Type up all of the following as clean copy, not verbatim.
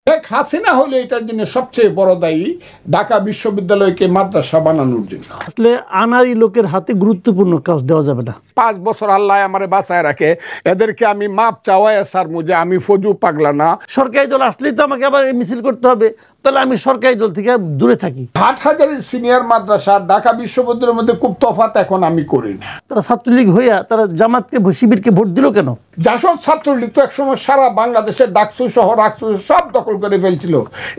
শেখ হাসিনা হলে এটার জন্য সবচেয়ে বড় দায়ী ঢাকা বিশ্ববিদ্যালয়কে মাদ্রাসা বানানোর জন্য। আসলে আনারি লোকের হাতে গুরুত্বপূর্ণ কাজ দেওয়া যাবে না। 5 বছর আল্লাহ আমারে বাঁচায় রাখে, এদেরকে আমি মাপ চাওয়াই স্যার মুঝে, আমি ফজু পাগলা না। সরকারি দল আসলেই তো আমাকে আবার মিছিল করতে হবে, তাহলে আমি সরকারি দল থেকে দূরে থাকি। হাটহাজারী সিনিয়র মাদ্রাসা ঢাকা বিশ্ববিদ্যালয়ের মধ্যে খুব তফাৎ এখন আমি করি না। তারা ছাত্রলীগ হইয়া তারা জামাতকে শিবিরকে ভোট দিল কেন? জাসদ ছাত্রলীগ তো একসময় সারা বাংলাদেশের ডাকসু শহর রাকসু সব দখল করে ফেলছিল,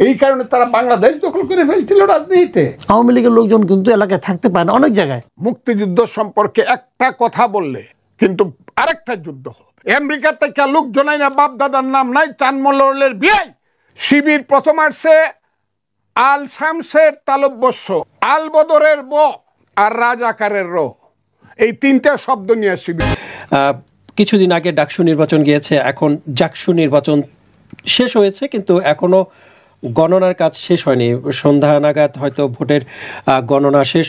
এই কারণে তারা বাংলাদেশ দখল করে ফেলছিল রাজনীতিতে। আওয়ামী লীগের লোকজন কিন্তু এলাকায় থাকতে পারে না অনেক জায়গায়। মুক্তিযুদ্ধ সম্পর্কে একটা কথা বললে কিন্তু আরেকটা যুদ্ধ হবে। আমেরিকা থেকে লোক জনাই না, বাপ দাদার নাম নাই, চানমোল্লের বিয়ে। শিবির প্রথম আসছে আল শামসের তালব্যস্য, আল বদরের ব আর রাজাকারের র, এই 3টা শব্দ নিয়ে শিবির। কিছুদিন আগে ডাকসু নির্বাচন গিয়েছে, এখন জাকসু নির্বাচন শেষ হয়েছে, কিন্তু এখনো গণনার কাজ শেষ হয়নি। সন্ধ্যা নাগাদ হয়তো ভোটের গণনা শেষ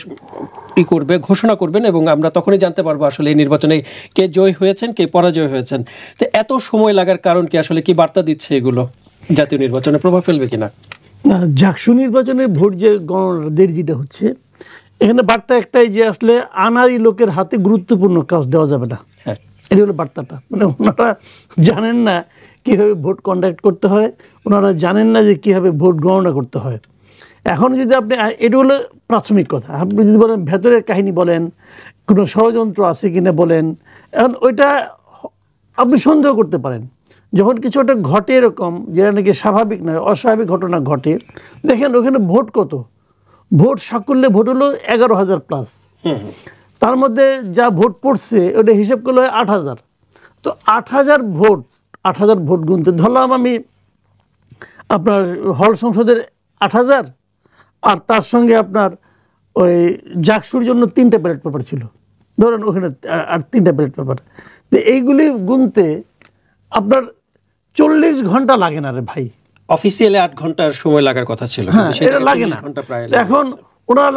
করবে, ঘোষণা করবেন, এবং আমরা তখনই জানতে পারবো আসলে এই নির্বাচনে কে জয়ী হয়েছেন, কে পরাজয় হয়েছেন। তো এত সময় লাগার কারণ কি? আসলে কি বার্তা দিচ্ছে এগুলো? জাতীয় নির্বাচনে প্রভাব ফেলবে কিনা? জাকসু নির্বাচনের ভোট যে গণনার যেটা হচ্ছে, এখানে বার্তা একটাই যে আসলে আনারি লোকের হাতে গুরুত্বপূর্ণ কাজ দেওয়া যাবে না। হ্যাঁ, এটি হলো বার্তাটা। মানে ওনারা জানেন না কীভাবে ভোট কন্ডাক্ট করতে হয়, ওনারা জানেন না যে কীভাবে ভোট গণনা করতে হয়। এখন যদি আপনি, এটা হলো প্রাথমিক কথা, আপনি যদি বলেন ভেতরের কাহিনী বলেন, কোনো ষড়যন্ত্র আছে কিনা বলেন, এখন ওইটা আপনি সন্দেহ করতে পারেন। যখন কিছু একটা ঘটে এরকম যেটা নাকি স্বাভাবিক নয়, অস্বাভাবিক ঘটনা ঘটে, দেখেন ওখানে ভোট কত, ভোট সাকুল্যে ভোট হলো 11,000+। তার মধ্যে যা ভোট পড়ছে ওটা হিসেব করলে হয় 8,000। তো 8,000 ভোট গুনতে ধরলাম আমি আপনার হল সংসদের 8,000, আর তার সঙ্গে আপনার ওই জাকসুর জন্য 3টা ব্যালট পেপার ছিল, ধরেন ওখানে আর 3টা ব্যালট পেপার। তো এইগুলি গুনতে আপনার 40 ঘন্টা লাগে না রে ভাই। অফিসিয়ালি 8 ঘন্টার সময় লাগার কথা ছিল, এটা লাগে না। এখন ওনারা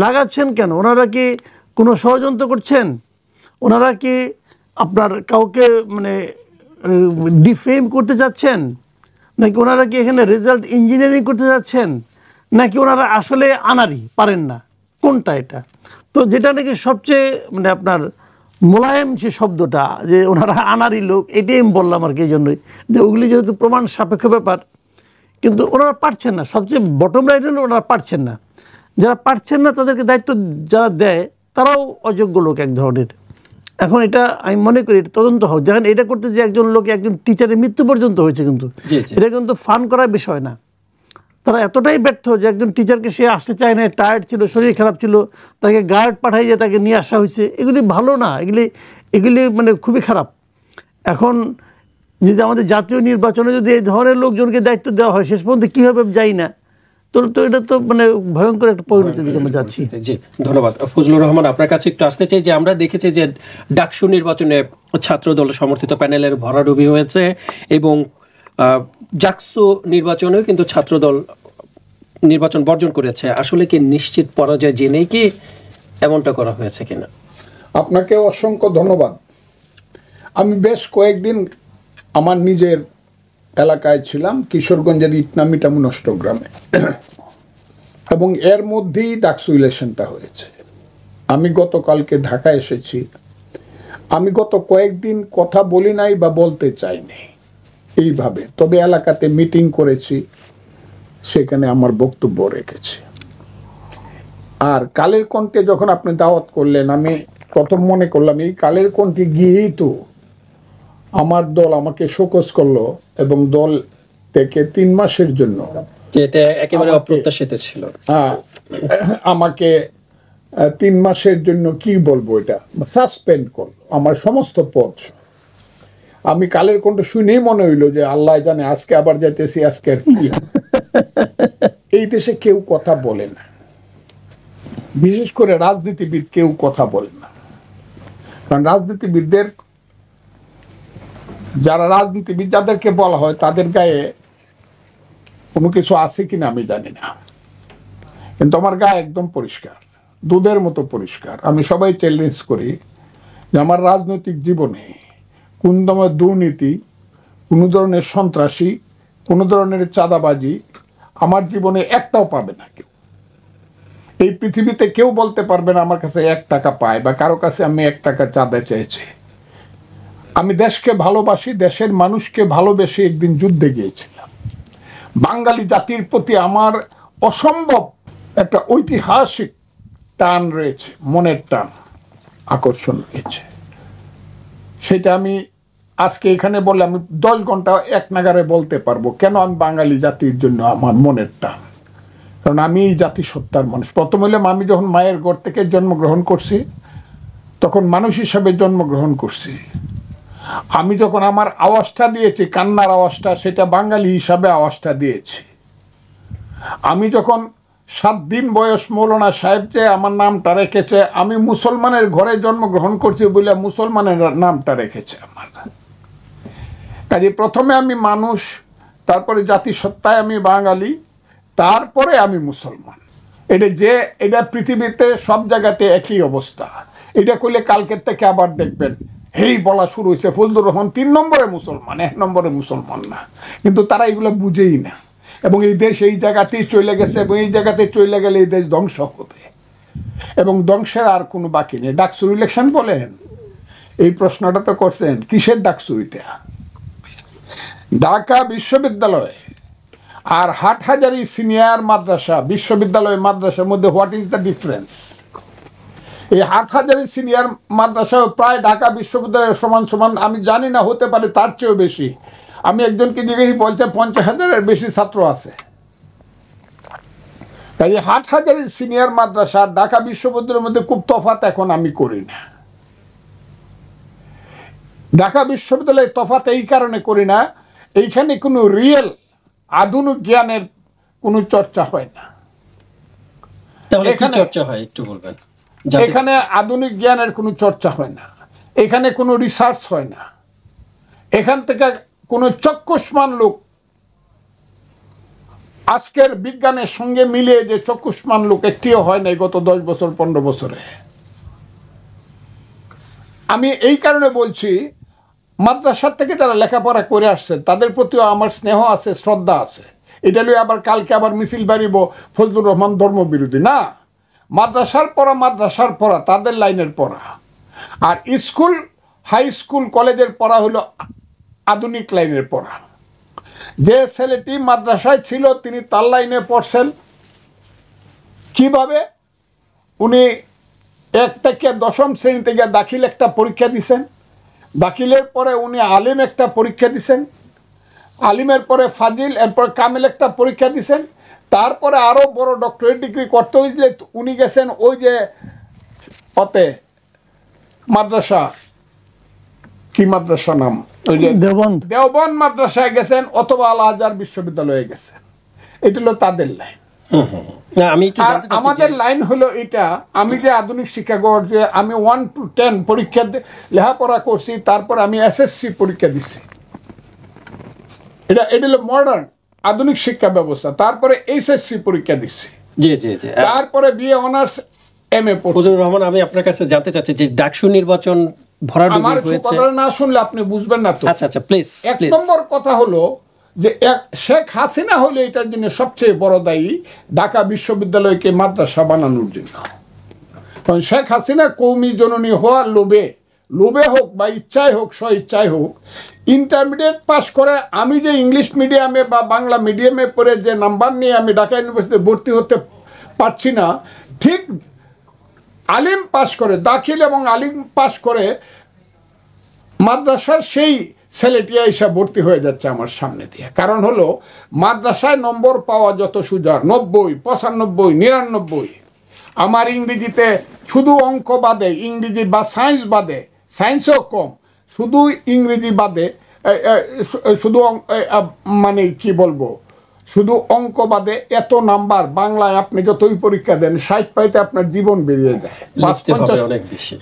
লাগাচ্ছেন কেন? ওনারা কি কোনো ষড়যন্ত্র করছেন? ওনারা কি আপনার কাউকে মানে ডিফেম করতে যাচ্ছেন? নাকি ওনারা কি এখানে রেজাল্ট ইঞ্জিনিয়ারিং করতে যাচ্ছেন? নাকি ওনারা আসলে আনারি পারেন না? কোনটা এটা? তো যেটা নাকি সবচেয়ে মানে আপনার মোলায়েম যে শব্দটা, যে ওনারা আনারি লোক, এটাই আমি বললাম আর কি। এই জন্যই যে ওগুলি যেহেতু প্রমাণ সাপেক্ষ ব্যাপার, কিন্তু ওনারা পারছেন না। সবচেয়ে বটম লাইন হলো ওনারা পারছেন না। যারা পারছেন না তাদেরকে দায়িত্ব যারা দেয় তারাও অযোগ্য লোক এক ধরনের। এখন এটা আমি মনে করি এটা তদন্ত হোক। যেখানে এটা করতে যে একজন লোক, একজন টিচারের মৃত্যু পর্যন্ত হয়েছে, কিন্তু এটা কিন্তু ফান করার বিষয় না। তারা এতটাই ব্যর্থ যে একজন টিচারকে সে আসতে চায় না, টায়ার্ড ছিল, শরীর খারাপ ছিল, তাকে গার্ড পাঠাইয়ে তাকে নিয়ে আসা হয়েছে। এগুলি ভালো না, এগুলি মানে খুবই খারাপ। এখন যদি আমাদের জাতীয় নির্বাচনে যদি এই ধরনের লোকজনকে দায়িত্ব দেওয়া হয়, শেষ পর্যন্ত কী হবে যাই না। তো এটা তো মানে ভয়ঙ্কর একটা পরিণতির দিকে আমরা যাচ্ছি। জি, ধন্যবাদ। ফজলুর রহমান, আপনার কাছে একটু আসতে চাই যে আমরা দেখেছি যে ডাকসু নির্বাচনে ছাত্রদল সমর্থিত প্যানেলের ভরাডুবি হয়েছে, এবং জাকসু নির্বাচনেও কিন্তু ছাত্রদল নির্বাচন বর্জন করেছে। আসলে কি নিশ্চিত পরাজয় জেনেই কি এমনটা করা হয়েছে কিনা? আপনাকে অসংখ্য ধন্যবাদ। আমি বেশ কয়েকদিন আমার নিজের এলাকায় ছিলাম, কিশোরগঞ্জের ইটনামিটামু নষ্টগ্রামে, এবং এর মধ্যেই ডাকসু ইলেকশনটা হয়েছে। আমি গতকালকে ঢাকা এসেছি। আমি গত কয়েকদিন কথা বলি নাই বা বলতে চাইনি এইভাবে, তবে এলাকাতে মিটিং করেছি, সেখানে আমার বক্তব্য রেখেছি। আর কালের কণ্ঠে যখন আপনি দাওয়াত করলেন, আমি প্রথম মনে করলাম এই কালের কণ্ঠে গিয়েই তো আমার দল আমাকে শোকজ করলো, এবং দল থেকে 3 মাসের জন্য, যেটা একেবারে অপ্রত্যাশিত ছিল, আমাকে 3 মাসের জন্য কি বলবো, এটা সাসপেন্ড করলো আমার সমস্ত পদ। আমি কালের কণ্ঠ শুনেই মনে হইলো যে আল্লাহ জানে আজকে আবার যাইতেছি, আজকে আর কি। এই দেশে কেউ কথা বলে না, বিশেষ করে রাজনীতিবিদ কেউ কথা বলে না। কারণ রাজনীতিবিদদের, যারা রাজনীতিবিদ যাদেরকে বলা হয়, তাদের গায়ে কোনো কিছু আছে কিনা আমি জানি না, কিন্তু আমার গায়ে একদম পরিষ্কার, দুধের মতো পরিষ্কার। আমি সবাই চ্যালেঞ্জ করি যে আমার রাজনৈতিক জীবনে কোন ধরনের দুর্নীতি, কোনো ধরনের সন্ত্রাসী, কোনো ধরনের চাঁদাবাজি আমার জীবনে একটাও পাবে না কেউ। এই পৃথিবীতে কেউ বলতে পারবে না আমার কাছে 1 টাকা পায় বা কারো কাছে আমি 1 টাকা চাঁদা চেয়েছি। আমি দেশকে ভালোবাসি, দেশের মানুষকে ভালোবেসে একদিন যুদ্ধে গিয়েছিলাম। বাঙালি জাতির প্রতি আমার অসম্ভব একটা ঐতিহাসিক টান রয়েছে, মনের টান, আকর্ষণ রয়েছে। সেটা আমি আজকে এখানে বলে আমি 10 ঘন্টা এক নাগারে বলতে পারবো কেন আমি বাঙালি জাতির জন্য আমার মনের টান। কারণ আমি এই জাতিসত্তার মানুষ। প্রথম হইলাম আমি যখন মায়ের ঘর থেকে জন্মগ্রহণ করছি তখন মানুষ হিসাবে জন্মগ্রহণ করছি। আমি যখন আমার আওয়াজটা দিয়েছি, কান্নার আওয়াজটা, সেটা বাঙালি হিসাবে আওয়াজটা দিয়েছি। আমি যখন 7 দিন বয়স মৌলানা সাহেব যে আমার নামটা রেখেছে, আমি মুসলমানের ঘরে জন্মগ্রহণ করছি বলে মুসলমানের নামটা রেখেছে আমার। কাজে প্রথমে আমি মানুষ, তারপরে জাতিসত্তায় আমি বাঙালি, তারপরে আমি মুসলমান। এটা পৃথিবীতে সব জায়গাতে একই অবস্থা। এটা করলে কালকের থেকে আবার দেখবেন হেই বলা শুরু হয়েছে ফজলুর রহমান 3 নম্বরে মুসলমান, 1 নম্বরে মুসলমান না। কিন্তু তারা এগুলো বুঝেই না। এবং এই দেশ এই জায়গাতেই চলে গেছে এবং এই জায়গাতে চলে গেলে এই দেশ ধ্বংস হবে এবং ধ্বংসের আর কোনো বাকি নেই। ডাকসুর ইলেকশন বলেন, এই প্রশ্নটা তো করছেন, কিসের ডাকসুরিটা? ঢাকা বিশ্ববিদ্যালয় আর হাটহাজারী সিনিয়র মাদ্রাসা, বিশ্ববিদ্যালয় মাদ্রাসার মধ্যে হোয়াট ইজ দ্য ডিফারেন্স? এই হাটহাজারী সিনিয়র মাদ্রাসা প্রায় ঢাকা বিশ্ববিদ্যালয়ের সমান সমান, আমি জানি না, হতে পারে তার চেয়েও বেশি। আমি একজনকে জিজ্ঞেস বলতে 50,000-এর বেশি ছাত্র আছে। তাই হাটহাজারী সিনিয়র মাদ্রাসা ঢাকা বিশ্ববিদ্যালয়ের মধ্যে খুব তফাৎ এখন আমি করি না। ঢাকা বিশ্ববিদ্যালয়ে তফাৎ এই কারণে করি না, এইখানে কোনো রিয়েল আধুনিক জ্ঞানের কোনো চর্চা হয় না। তাহলে কি চর্চা হয় একটু বলবেন? এখানে আধুনিক জ্ঞানের কোনো চর্চা হয় না, এখানে কোনো রিসার্চ হয় না। এখান থেকে কোনো চক্ষুষ্মান লোক আজকের বিজ্ঞানের সঙ্গে মিলিয়ে যে চক্ষুষ্মান লোক একটিও হয় নাই গত 10 বছর 15 বছরে। আমি এই কারণে বলছি, মাদ্রাসার থেকে যারা লেখাপড়া করে আসছে তাদের প্রতিও আমার স্নেহ আছে, শ্রদ্ধা আছে। এটা নিয়ে আবার কালকে আবার মিছিল বাড়িব ফজলুর রহমান ধর্মবিরোধী না। মাদ্রাসার পড়া তাদের লাইনের পড়া। আর স্কুল, হাই স্কুল, কলেজের পড়া হলো আধুনিক লাইনের পড়া। যে ছেলেটি মাদ্রাসায় ছিল তিনি তার লাইনে পড়ছেন। কিভাবে? উনি 1 থেকে 10ম শ্রেণী থেকে দাখিল একটা পরীক্ষা দিছেন, দাখিলের পরে উনি আলিম একটা পরীক্ষা দিছেন, আলিমের পরে ফাজিল, এরপর কামিল একটা পরীক্ষা দিছেন, তারপরে আরও বড় ডক্টরেট ডিগ্রি করতে হয়েছিল। উনি গেছেন ওই যে অতে মাদ্রাসা, কি মাদ্রাসা নাম, ওই যে দেওবন্দ মাদ্রাসায় গেছেন অথবা আল আজহার বিশ্ববিদ্যালয়ে গেছেন। এটা হলো তাদের লাইন। আর আমাদের লাইন হলো এটা, আমি যে আধুনিক শিক্ষা যে আমি 1 to 10 পরীক্ষা লেখাপড়া করছি, তারপর আমি SSC পরীক্ষা দিছি। এটা হলো মডার্ন আধুনিক শিক্ষা ব্যবস্থা। তারপরে HSC পরীক্ষা দিছি, তারপরে BA অনার্স MA পড়ছি। ফজলুর রহমান, আমি আপনার কাছে জানতে চাচ্ছি যে ডাকসু নির্বাচন ভরাডুবি হয়েছে, আমার না শুনলে আপনি বুঝবেন না তো। আচ্ছা প্লিজ। 1 নম্বর কথা হলো যে শেখ হাসিনা হলে এটার জন্য সবচেয়ে বড় দায়ী, ঢাকা বিশ্ববিদ্যালয়কে মাদ্রাসা বানানোর জন্য। কারণ শেখ হাসিনা কৌমি জননী হওয়ার লোভে হোক বা ইচ্ছায় হোক, স্ব ইচ্ছায় হোক, ইন্টারমিডিয়েট পাস করে আমি যে ইংলিশ মিডিয়ামে বা বাংলা মিডিয়ামে পড়ে যে নাম্বার নিয়ে আমি ঢাকা ইউনিভার্সিটিতে ভর্তি হতে পারছি না, ঠিক আলিম পাস করে, দাখিল এবং আলিম পাস করে মাদ্রাসার সেই ছেলেটি এসে ভর্তি হয়ে যাচ্ছে আমার সামনে দিয়ে। কারণ হলো মাদ্রাসায় নম্বর পাওয়া যত সোজা, 90, 95, 99। আমার ইংরেজিতে শুধু অঙ্ক বাদে, ইংরেজি বা সায়েন্স বাদে, সায়েন্সও কম, শুধু ইংরেজি বাদে, শুধু মানে কি বলবো, শুধু অঙ্ক বাদে এত নাম্বার, বাংলায় আপনি যতই পরীক্ষা দেন 60 পাইতে আপনার জীবন বেরিয়ে যায়, 50।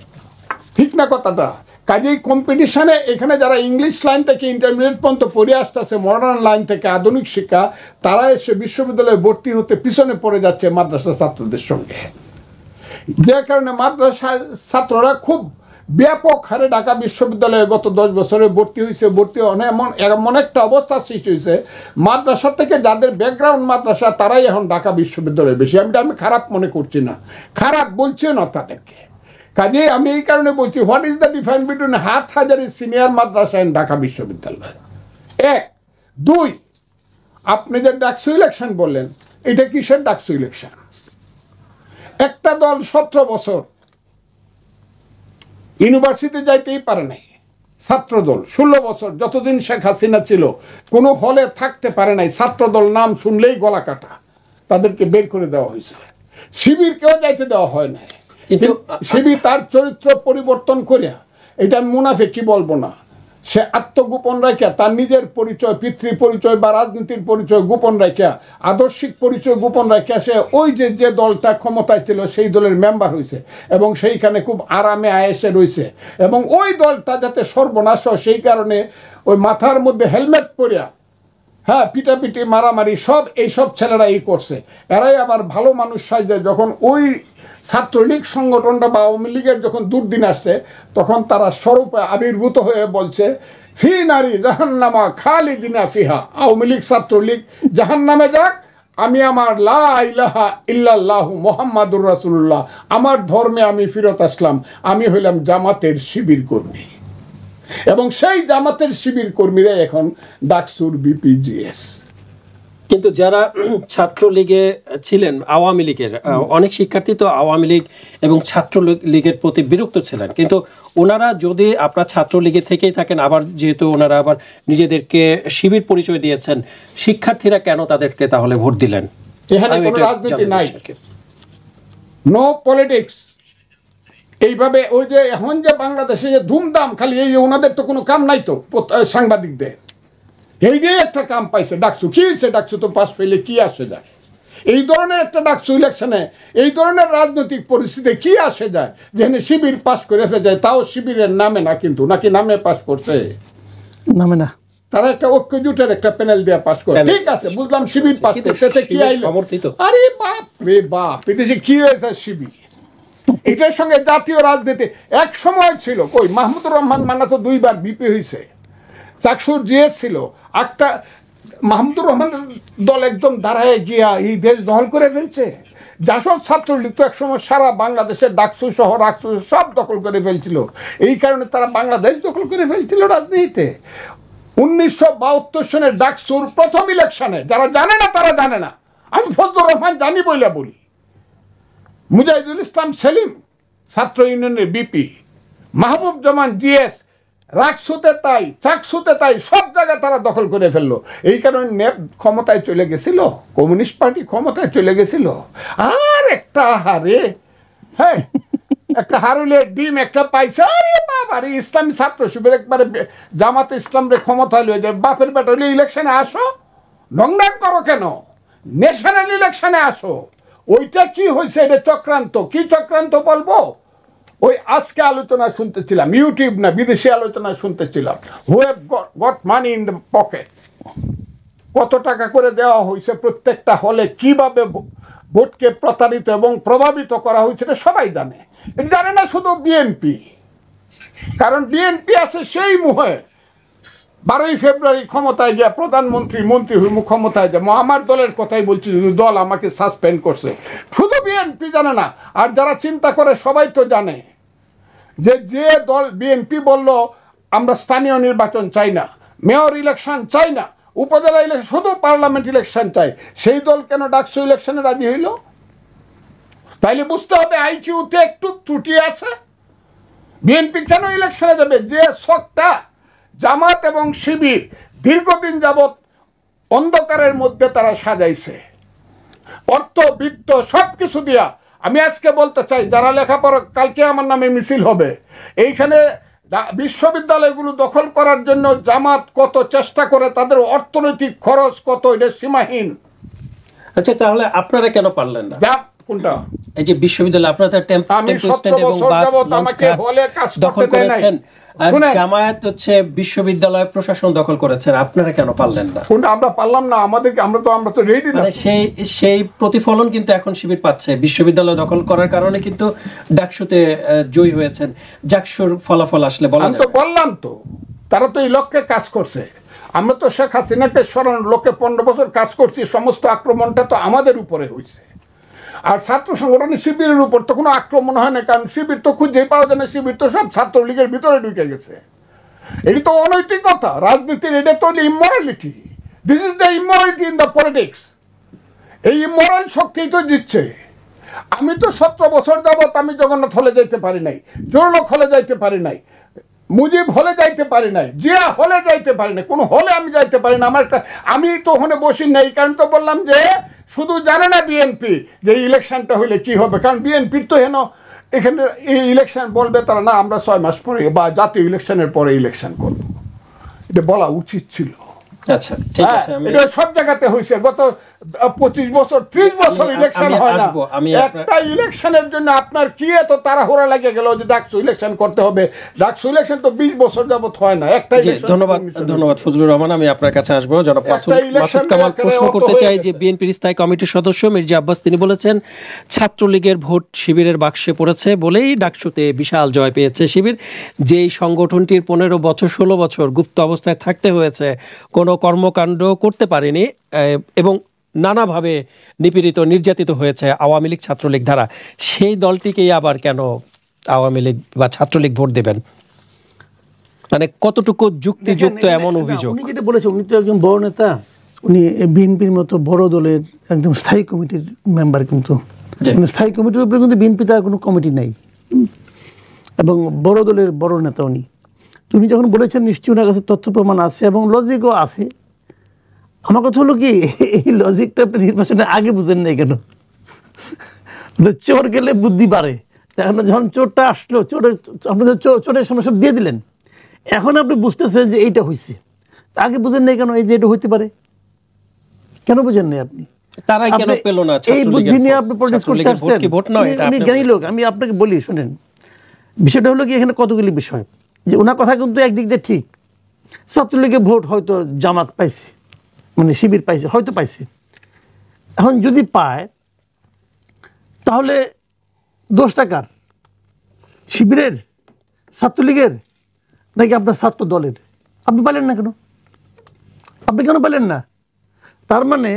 ঠিক না কথাটা? কাজেই কম্পিটিশনে এখানে যারা ইংলিশ লাইন থেকে ইন্টারমিডিয়েট পর্যন্ত পড়ে আসতেছে, মডার্ন লাইন থেকে আধুনিক শিক্ষা, তারা এসে বিশ্ববিদ্যালয়ে ভর্তি হতে পিছনে পড়ে যাচ্ছে মাদ্রাসা ছাত্রদের সঙ্গে। যে কারণে মাদ্রাসা ছাত্ররা খুব ব্যাপক হারে ঢাকা বিশ্ববিদ্যালয়ে গত 10 বছরে ভর্তি হয়েছে। ভর্তি এমন একটা অবস্থা সৃষ্টি হয়েছে, মাদ্রাসা থেকে যাদের ব্যাকগ্রাউন্ড মাদ্রাসা তারাই এখন ঢাকা বিশ্ববিদ্যালয়ে বেশি। আমি খারাপ মনে করছি না, খারাপ বলছিও না তাদেরকে। কাজে আমি এই কারণে বলছি, what is the difference between Hathazari senior Madrasa and Dhaka বিশ্ববিদ্যালয়? 1, 2, আপনি যে ডাকসু ইলেকশন বললেন, এটা কিসের ডাকসু ইলেকশন? একটা দল 17 বছর ইউনিভার্সিটি যাইতেই পারে নাই, ছাত্রদল 16 বছর যতদিন শেখ হাসিনা ছিল কোনো হলে থাকতে পারে নাই, ছাত্রদল নাম শুনলেই গলা কাটা, তাদেরকে বের করে দেওয়া হয়েছে। শিবিরকেও যাইতে দেওয়া হয় না, কিন্তু শিবির তার চরিত্র পরিবর্তন করিয়া, এটা আমি মুনাফিকি বলবো না, সে আত্মগোপন রাখিয়া তার নিজের পরিচয়, পিতৃ পরিচয় বা রাজনীতির পরিচয় গোপন রাখিয়া, আদর্শিক পরিচয় গোপন রাখিয়া সে ওই যে দলটা ক্ষমতায় ছিল সেই দলের মেম্বার হয়েছে এবং সেইখানে খুব আরামে আয়েসে রয়েছে। এবং ওই দলটা যাতে সর্বনাশ হয় সেই কারণে ওই মাথার মধ্যে হেলমেট পরিয়া, হ্যাঁ, পিটাপিটি মারামারি সব এইসব ছেলেরা করছে। এরাই আবার ভালো মানুষ সাজে যখন ওই ছাত্রলীগ সংগঠনটা বা আওয়ামী লীগের যখন দুর্দিন আসছে, তখন তারা স্বরূপে আবির্ভূত হয়ে বলছে, ফি নারী জাহান্নামা খালিদিনা ফিহা, আওয়ামী লীগ ছাত্রলীগ জাহান্নামে যাক, আমি আমার লা ইলাহা ইল্লাল্লাহু মুহাম্মাদুর রাসূলুল্লাহ, আমার ধর্মে আমি ফিরত আসলাম, আমি হইলাম জামাতের শিবির কর্মী। এবং সেই জামাতের শিবির কর্মীরা এখন ডাকসুর বিপিজিএস। কিন্তু যারা ছাত্রলীগে ছিলেন, আওয়ামী লীগের অনেক শিক্ষার্থী তো আওয়ামী লীগ এবং ছাত্রলীগের প্রতি বিরক্ত ছিলেন, কিন্তু ওনারা যদি আপনার ছাত্রলীগে থেকেই থাকেন, আবার যেহেতু ওনারা আবার নিজেদেরকে শিবির পরিচয় দিয়েছেন, শিক্ষার্থীরা কেন তাদেরকে তাহলে ভোট দিলেন? এখানে কোনো রাজনীতি নাই, নো পলিটিক্স। এইভাবে ওই যে এখন যে বাংলাদেশে যে ধুমধাম, খালি এই ওনাদের তো কোনো কাম নাই তো, সাংবাদিকদের এই যে একটা কাম পাইছে ডাকসু, কি হয়েছে ডাকসু তো পাস পেলে কি আসে যায়? এই ধরনের একটা ডাকসু ইলেকশনে এই ধরনের রাজনৈতিক পরিস্থিতি কি আসে যায় যেখানে শিবির পাস করে যায়, তাও শিবিরের নামে না, কিন্তু নাকি নামে পাস করছে, নামে না, তারা একটা ঐক্যজোটের একটা প্যানেল দিয়ে পাস করে। ঠিক আছে, বুঝলাম শিবির পাস করতে, কি আইলো? আরে বাপ রে বাপ, এটা যে কি হয়েছে শিবির, এটার সঙ্গে জাতীয় রাজনীতি এক সময় ছিল। কই মাহমুদুর রহমান মান্না তো 2 বার বিপি হয়েছে, চাকসুর জিএস ছিল, একটা মাহমুদুর রহমানের দল একদম দাঁড়ায় গিয়া এই দেশ দখল করে ফেলছে। জাসদ ছাত্রলীগ তো একসময় সারা বাংলাদেশের ডাকসু সহ রাকসু সব দখল করে ফেলছিল, এই কারণে তারা বাংলাদেশ দখল করে ফেলছিল রাজনীতিতে। 1972 সনের ডাকসুর প্রথম ইলেকশনে, যারা জানে না তারা জানে না, আমি ফজলুর রহমান জানি বইলা বলি, মুজাহিদুল ইসলাম সেলিম ছাত্র ইউনিয়নের বিপি, মাহবুব জামান জিএস, রাকসুতে তাই, চাকসুতে তাই, সব জায়গায় তারা দখল করে ফেললো। এই কারণে নেপ ক্ষমতায় চলে গেছিল, কমিউনিস্ট পার্টি ক্ষমতায় চলে গেছিল। আর একটা হারে, হ্যাঁ, একটা হারুলের ডিম একটা পাইছে, আরে বাবা রে, ইসলামী ছাত্র শিবির একবারে জামাতে ইসলামরে ক্ষমতায় লয়ে যায়। বাপের বেটা হলে ইলেকশনে আসো, নোংরা করো কেন? ন্যাশনাল ইলেকশনে আসো। ওইটা কি হয়েছে? এটা চক্রান্ত। কি চক্রান্ত বলবো? ওই আজকে আলোচনা শুনতেছিলাম, ইউটিউব না বিদেশি আলোচনা শুনতেছিলাম, who have got money in the pocket, কত টাকা করে দেওয়া হয়েছে প্রত্যেকটা হলে, কিভাবে ভোটকে প্রতারিত এবং প্রভাবিত করা হয়েছে এটা সবাই জানে। এটা জানে না শুধু বিএনপি, কারণ বিএনপি আছে সেই মুহে 12ই ফেব্রুয়ারি ক্ষমতায় গিয়া প্রধানমন্ত্রী মন্ত্রী ক্ষমতায় যায়। আমার দলের কথাই বলছি, দল আমাকে সাসপেন্ড করছে, শুধু বিএনপি জানে না। আর যারা চিন্তা করে সবাই তো জানে যে দল বিএনপি বলল আমরা স্থানীয় নির্বাচন চাই না, মেয়র ইলেকশন চাই না, উপজেলা ইলেকশন, শুধু পার্লামেন্ট ইলেকশন চাই, সেই দল কেন ডাকসু ইলেকশনে রাজি হইল? তাইলে বুঝতে হবে আইকিউতে একটু ত্রুটি আছে। বিএনপি কেন ইলেকশনে যাবে? যে শখটা জামাত এবং শিবির দীর্ঘদিন যাবৎ অন্ধকারের মধ্যে তারা সাজাইছে, অর্থ বিত্ত সব কিছু দিয়া। আমি আজকে বলতে চাই, যারা লেখাপড়া, কালকে আমার নামে মিছিল হবে, এইখানে বিশ্ববিদ্যালয়গুলো দখল করার জন্য জামাত কত চেষ্টা করে, তাদের অর্থনৈতিক খরচ কত, এটা সীমাহীন। আচ্ছা, তাহলে আপনারা কেন পারলেন না? কোনটা? এই যে বিশ্ববিদ্যালয় আপনারা টেম্পল স্ট্যান্ড এবং বাস লঞ্চ দখল করেছেন, শুনেন, জামায়াত হচ্ছে বিশ্ববিদ্যালয় প্রশাসন দখল করেছেন, আপনারা কেন পারলেন না? কোনটা আমরা পারলাম না? আমাদেরকে আমরা তো রেডি না। মানে সেই প্রতিফলন কিন্তু এখন শিবির পাচ্ছে। বিশ্ববিদ্যালয় দখল করার কারণে কিন্তু ডাকসুতে জয়ী হয়েছেন। জাকসুর ফলাফল আসলে বলা আমি তো যাবে। বললাম তো, তারা তো এই লক্ষ্যে কাজ করছে। আমরা তো শেখ হাসিনাকে সরানোর লক্ষ্যে 15 বছর কাজ করছি। সমস্ত আক্রমণটা তো আমাদের উপরে হয়েছে। আর ছাত্র সংগঠনের শিবিরের উপর তো কোনো আক্রমণ হয় না, কারণ শিবির তো খুঁজেই পাওয়া যায় না। শিবির তো সব ছাত্রলীগের ভিতরে ঢুকে গেছে। এটি তো অনৈতিকতা রাজনীতির, এটা তো immorality. This is the immorality in the politics. এই ইমোরাল শক্তি তো দিচ্ছে। আমি তো 17 বছর যাবৎ আমি জগন্নাথ হলে যাইতে পারি নাই, জোরলোক হলে যাইতে পারি নাই, মুজিব হলে যাইতে পারি নাই, জিয়া হলে যাইতে পারি নাই, কোনো হলে আমি যাইতে পারি না। আমি তো ওখানে বসি নাই, কারণ তো বললাম যে শুধু জানে না বিএনপি যে ইলেকশনটা হইলে কি হবে। কারণ বিএনপির তো এখানে এই ইলেকশন বলবে তারা, না আমরা 6 মাস পরে বা জাতীয় ইলেকশনের পরে ইলেকশন করব। এটা বলা উচিত ছিল। আচ্ছা, ঠিক আছে। এটা সব জায়গাতে হয়েছে। গত 25 বছর 30 বছর ইলেকশন হয় না। একটা ইলেকশনের জন্য আপনার কি এত তাড়াহুড়া লাগে গেল যে ডাকসু ইলেকশন করতে হবে? ডাকসু ইলেকশন তো 20 বছর যাবত হয় না। একটা ধন্যবাদ ফজলুর রহমান। আমি আপনার কাছে আসবো। জনাব মাসুদ কামাল প্রশ্ন করতে চাই যে বিএনপির স্থায়ী কমিটির সদস্য মির্জা আব্বাস তিনি বলেছেন ছাত্রলীগের ভোট শিবিরের বাক্সে পড়েছে বলেই ডাকসুতে বিশাল জয় পেয়েছে শিবির। যেই সংগঠনটির 15 বছর 16 বছর গুপ্ত অবস্থায় থাকতে হয়েছে, কোনো কর্মকাণ্ড করতে পারেনি এবং নানাভাবে নিপীড়িত নির্যাতিত হয়েছে আওয়ামী লীগ ছাত্রলীগ দ্বারা, সেই দলটিকেই আবার কেন আওয়ামী লীগ বা ছাত্রলীগ ভোট দেবেন? মানে কতটুকু যুক্তিযুক্ত এমন অভিযোগ? উনি যেটা বলেছেন, উনি তো একজন বড় নেতা, উনি বিএনপির মতো বড় দলের একদম স্থায়ী কমিটির মেম্বার। কিন্তু স্থায়ী কমিটির উপরে কিন্তু বিএনপি তার কোনো কমিটি নাই এবং বড় দলের বড় নেতা উনি। উনি যখন বলেছেন নিশ্চয়ই ওনার কাছে তথ্য প্রমাণ আছে এবং লজিকও আছে। আমার কথা হলো কি, এই লজিকটা আপনি নির্বাচনের আগে বুঝেন নাই কেন? চোর গেলে বুদ্ধি বাড়ে। এখন যখন চোরটা আসলো, আপনি চোরের সামনে সব দিয়ে দিলেন, এখন আপনি বুঝতেছেন যে এইটা হয়েছে। আগে বুঝেন নাই কেন এই যে এটা হইতে পারে? কেন বুঝেন নাই আপনি? তারাই কেন পেল না? এই বুদ্ধি নিয়ে আপনি পলিটিক্স করতে আসছেন। উনি জ্ঞানী লোক। আমি আপনাকে বলি, শোনেন, বিষয়টা হলো কি, এখানে কতগুলি বিষয়। যে ওনার কথা কিন্তু একদিক দিয়ে ঠিক। ছাত্রলীগের ভোট হয়তো জামাত পাইছে, মানে শিবির পাইছে, হয়তো পাইছে। এখন যদি পায় তাহলে দোষটা কার? শিবিরের, ছাত্রলীগের, নাকি আপনার ছাত্র দলের? আপনি পাইলেন না কেন? আপনি কেন পাইলেন না? তার মানে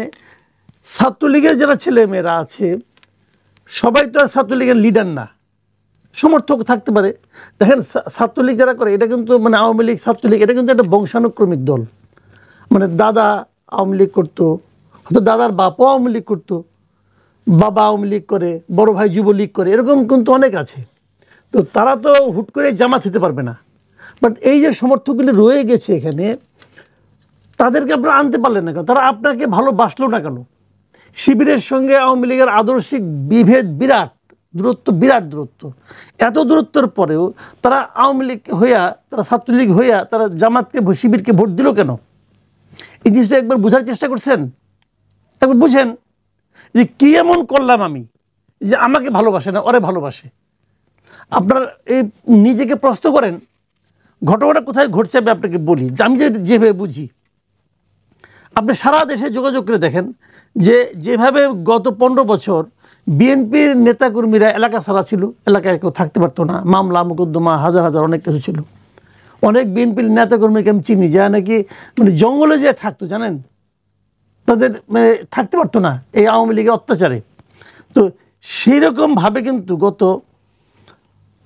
ছাত্রলীগের যারা ছেলে মেয়েরা আছে সবাই তো আর ছাত্রলীগের লিডার না, সমর্থক থাকতে পারে। দেখেন ছাত্রলীগ যারা করে, এটা কিন্তু মানে আওয়ামী লীগ ছাত্রলীগ, এটা কিন্তু একটা বংশানুক্রমিক দল। মানে দাদা আওয়ামী লীগ করতো, হয়তো দাদার বাপও আওয়ামী লীগ করতো, বাবা আওয়ামী লীগ করে, বড় ভাই যুবলীগ করে, এরকম কিন্তু অনেক আছে। তো তারা তো হুট করে জামাত হতে পারবে না। বাট এই যে সমর্থকগুলি রয়ে গেছে এখানে, তাদেরকে আপনারা আনতে পারলেন না কেন? তারা আপনাকে ভালোবাসলো না কেন? শিবিরের সঙ্গে আওয়ামী লীগের আদর্শিক বিভেদ বিরাট দূরত্ব, বিরাট দূরত্ব। এত দূরত্বের পরেও তারা আওয়ামী লীগ হইয়া, তারা ছাত্রলীগ হইয়া, তারা জামাতকে শিবিরকে ভোট দিল কেন? এই জিনিসটা একবার বোঝার চেষ্টা করছেন? একবার বুঝেন যে কি এমন করলাম আমি যে আমাকে ভালোবাসে না, ওরে ভালোবাসে। আপনার এই নিজেকে প্রশ্ন করেন, ঘটনাটা কোথায় ঘটছে আমি আপনাকে বলি, আমি যেভাবে বুঝি। আপনি সারা দেশে যোগাযোগ করে দেখেন যে যেভাবে গত 15 বছর বিএনপির নেতাকর্মীরা এলাকা ছাড়া ছিল, এলাকায় কেউ থাকতে পারতো না, মামলা মোকদ্দমা হাজার হাজার অনেক কিছু ছিল। অনেক বিএনপির নেতাকর্মীকে আমি চিনি যারা নাকি মানে জঙ্গলে যে থাকতো, জানেন, তাদের মানে থাকতে পারতো না এই আওয়ামী লীগের অত্যাচারে। তো সেই রকমভাবে কিন্তু গত